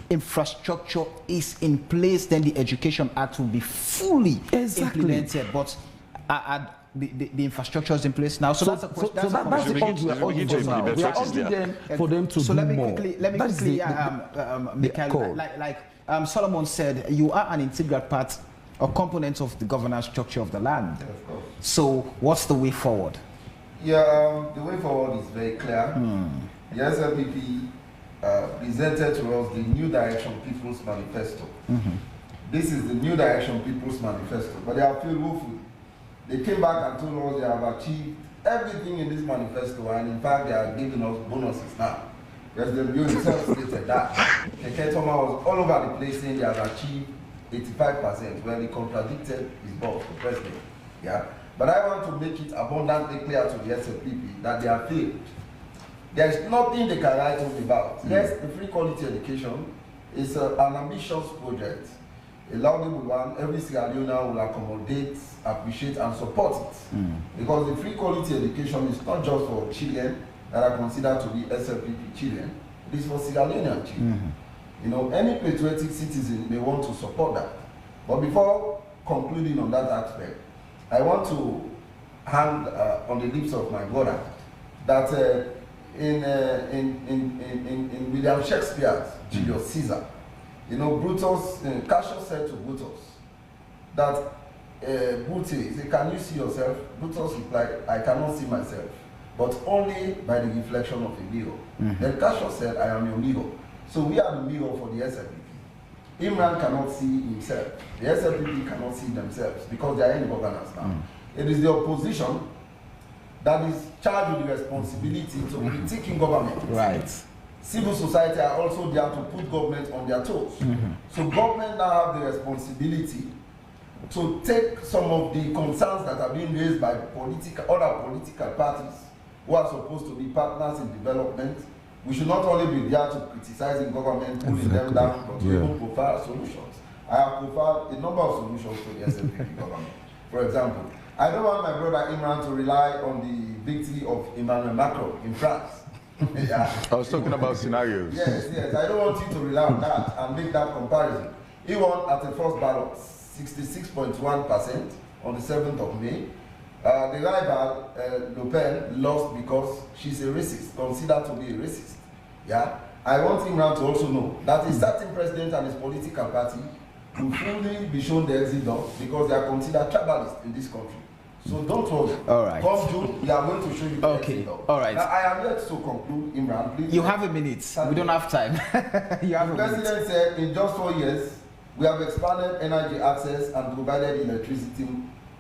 infrastructure is in place, then the Education Act will be fully implemented. But the infrastructure is in place now, so that's the point we are urging them now. We are urging them for them to do more. Let me quickly, Michael, like Solomon said, you are an integral part or component of the governance structure of the land. Yeah, of course. So what's the way forward? Yeah, the way forward is very clear. The SLPP presented to us the New Direction People's Manifesto. This is the New Direction People's Manifesto, but they are filled woefully. They came back and told us they have achieved everything in this manifesto, and in fact they are giving us bonuses now. President Bill himself stated that. Keke Toma was all over the place saying they have achieved 85%, where he contradicted his boss, the president. Yeah? But I want to make it abundantly clear to the SLPP that they have failed. There is nothing they can write home about. Yes, the free quality education is an ambitious project, a laudable one. Every Sierra Leonean will accommodate, appreciate, and support it. Because the free quality education is not just for children that are considered to be SLPP children, it is for Sierra Leonean children. You know, any patriotic citizen may want to support that. But before concluding on that aspect, I want to hang on the lips of my brother that in William Shakespeare's Julius Caesar, you know, Brutus, Cassius said to Brutus that Brutus, he said, "Can you see yourself?" Brutus replied, "I cannot see myself, but only by the reflection of a mirror." Then Cassius said, "I am your mirror." So we are the mirror for the SLPP. Imran cannot see himself. The SLPP cannot see themselves because they are in governance now. It is the opposition that is charged with the responsibility to critiquing government. Right. Civil society are also there to put government on their toes. So government now have the responsibility to take some of the concerns that are being raised by other political parties who are supposed to be partners in development. We should not only be there to criticizing government, pulling them down, but we even provide solutions. I have provided a number of solutions to the SLPP government. For example, I don't want my brother Imran to rely on the victory of Emmanuel Macron in France. I was talking about scenarios. Yes, I don't want you to rely on that and make that comparison. He won at the first ballot 66.1% on the 7th of May. The rival, Le Pen, lost because she's a racist, considered to be a racist. Yeah, I want Imran to also know that a certain president and his political party will fully be shown the exit door because they are considered tribalists in this country. So don't worry. All right. Come June, we are going to show you the exit door. All right. Now, I am yet to conclude, Imran. Please. You have a minute. We don't have time. You have the president said in just 4 years, we have expanded energy access and provided electricity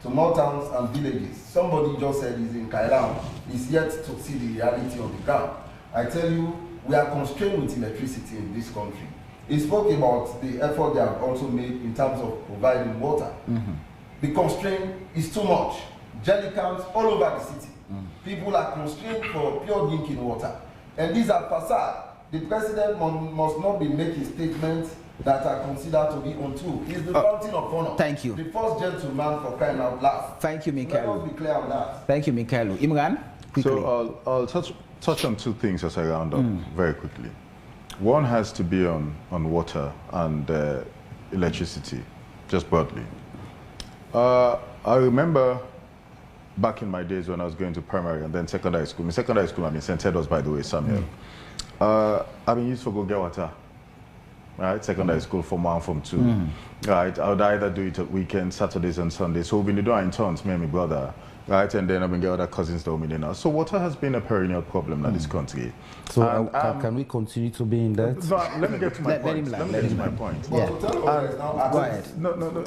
to more towns and villages. Somebody just said he's in Kailam. He's yet to see the reality on the ground. I tell you, we are constrained with electricity in this country. He spoke about the effort they have also made in terms of providing water. The constraint is too much. Jelly camps all over the city. People are constrained for pure drinking water. And these are facade. The president must not be making statements that are considered to be untrue. He's the fountain of honor. Thank you. The first gentleman for crying out loud. Thank you, Mikhail. Let us be clear on that. Thank you, Mikhail. Imran, quickly. So I'll touch on two things as I round up very quickly. One has to be on water and electricity, just broadly. I remember back in my days when I was going to primary and then secondary school. In secondary school, I mean, St. Edwards, by the way, Samuel. I've been used to go get water. Right, secondary school, Form 1, Form 2. Right, I would either do it at weekends, Saturdays and Sundays. So we've been doing it in turns, me and my brother. Right, and then I've been getting other cousins that we now. So water has been a perennial problem in this country. So can we continue to be in that? No, let me get to my point. Let me get to my point. Yeah. Go ahead. No.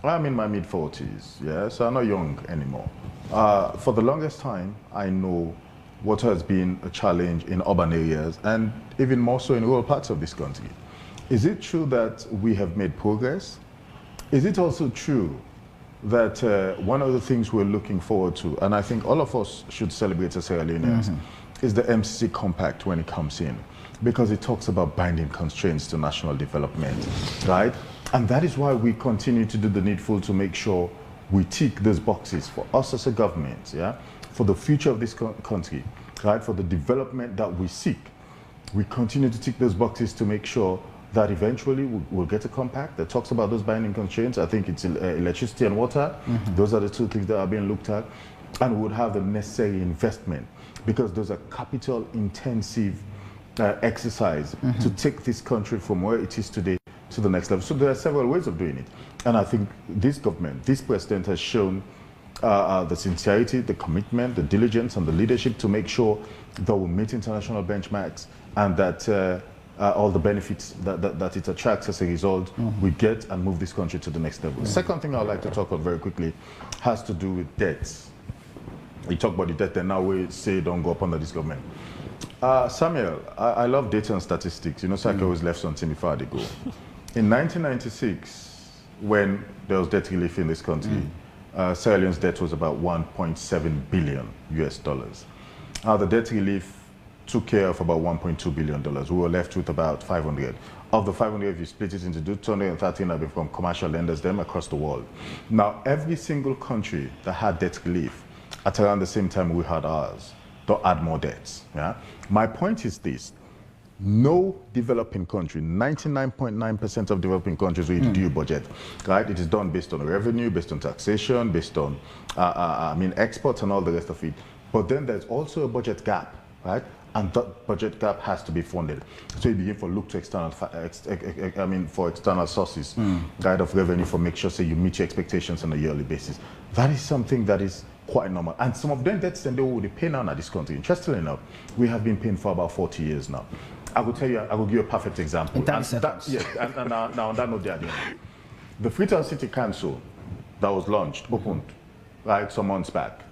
I am in my mid-40s. Yeah, so I'm not young anymore. For the longest time, I know water has been a challenge in urban areas and even more so in rural parts of this country. Is it true that we have made progress? Is it also true that one of the things we're looking forward to, and I think all of us should celebrate as Sierra Leoneans, is the MCC Compact when it comes in, because it talks about binding constraints to national development, right? And that is why we continue to do the needful to make sure we tick those boxes for us as a government, yeah, for the future of this country, right, for the development that we seek. We continue to tick those boxes to make sure that eventually we'll get a compact that talks about those binding constraints. I think it's electricity and water. Those are the two things that are being looked at. And we would have the necessary investment, because those are capital-intensive exercise to take this country from where it is today to the next level. So there are several ways of doing it. And I think this government, this president has shown the sincerity, the commitment, the diligence, and the leadership to make sure that we meet international benchmarks and that all the benefits that it attracts as a result, we get and move this country to the next level. The second thing I'd like to talk about very quickly has to do with debts. We talk about the debt and now we say don't go up under this government. Samuel, I love data and statistics. You know, so I always left something before I go. In 1996, when there was debt relief in this country, Sierra Leone's debt was about 1.7 billion US dollars. The debt relief took care of about 1.2 billion dollars. We were left with about 500. Of the 500, if you split it into 213 have become commercial lenders them across the world. Now, every single country that had debt relief at around the same time we had ours, don't add more debts. Yeah? My point is this. No developing country, 99.9% of developing countries will do budget, right? It is done based on revenue, based on taxation, based on, exports and all the rest of it. But then there's also a budget gap, right? And that budget gap has to be funded. So you begin to look to external, for external sources, right, of revenue for make sure you meet your expectations on a yearly basis. That is something that is quite normal. And some of them debts, and they will pay now in this country. Interestingly enough, we have been paying for about 40 years now. I will tell you, I will give you a perfect example. In 30 seconds. Now on that note, the Freetown City Council that was launched, opened, right, some months back,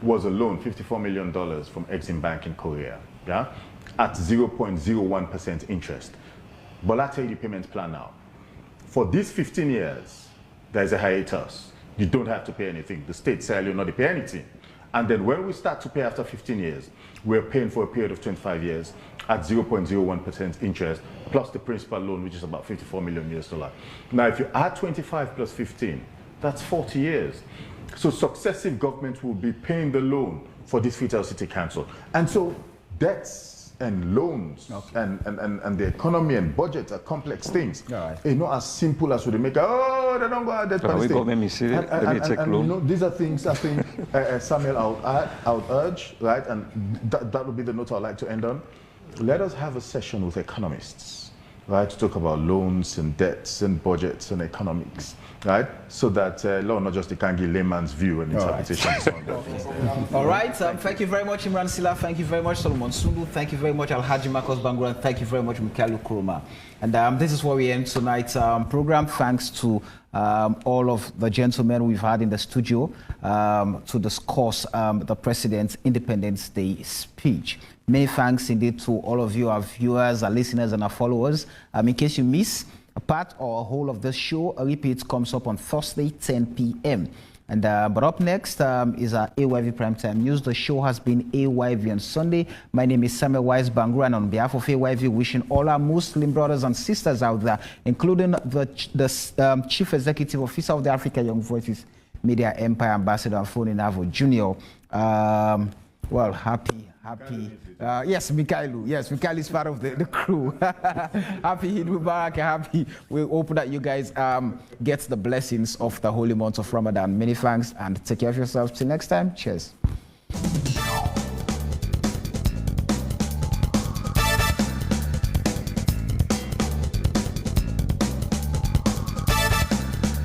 was a loan, $54 million from Exim Bank in Korea, yeah, at 0.01% interest. But I'll tell you the payment plan now. For these 15 years, there's a hiatus. You don't have to pay anything. The state Sierra Leone not pay anything. And then when we start to pay after 15 years, we're paying for a period of 25 years at 0.01% interest, plus the principal loan, which is about $54 million US. Now, if you add 25 plus 15, that's 40 years. So successive governments will be paying the loan for this Freetown City Council. And so debts and loans and the economy and budgets are complex things. Right. It's not as simple as we make, they don't go out these are things I think, Samuel, I would urge, right? And that would be the note I'd like to end on. Let us have a session with economists, right, to talk about loans and debts and budgets and economics, right? So that law not just the Kangi layman's view and interpretation. All right. Thank you very much, Imran Silla. Thank you very much, Solomon Sundu. Thank you very much, Alhaji Marcos Bangura. And thank you very much, Mikaelu Kuruma. And this is where we end tonight's program. Thanks to all of the gentlemen we've had in the studio to discuss the President's Independence Day speech. Many thanks indeed to all of you, our viewers, our listeners, and our followers. In case you miss a part or a whole of this show, a repeat comes up on Thursday, 10 p.m. And but up next is our AYV Primetime News. The show has been AYV on Sunday. My name is Samuel Wise Bangura, and on behalf of AYV, wishing all our Muslim brothers and sisters out there, including the Chief Executive Officer of the Africa Young Voices Media Empire, Ambassador Afoni Navo Jr. Well, happy. Yes, Mikailu. Yes, Mikailu is part of the crew. Happy Eid Mubarak. Happy. We hope that you guys get the blessings of the holy month of Ramadan. Many thanks and take care of yourselves. Till next time. Cheers.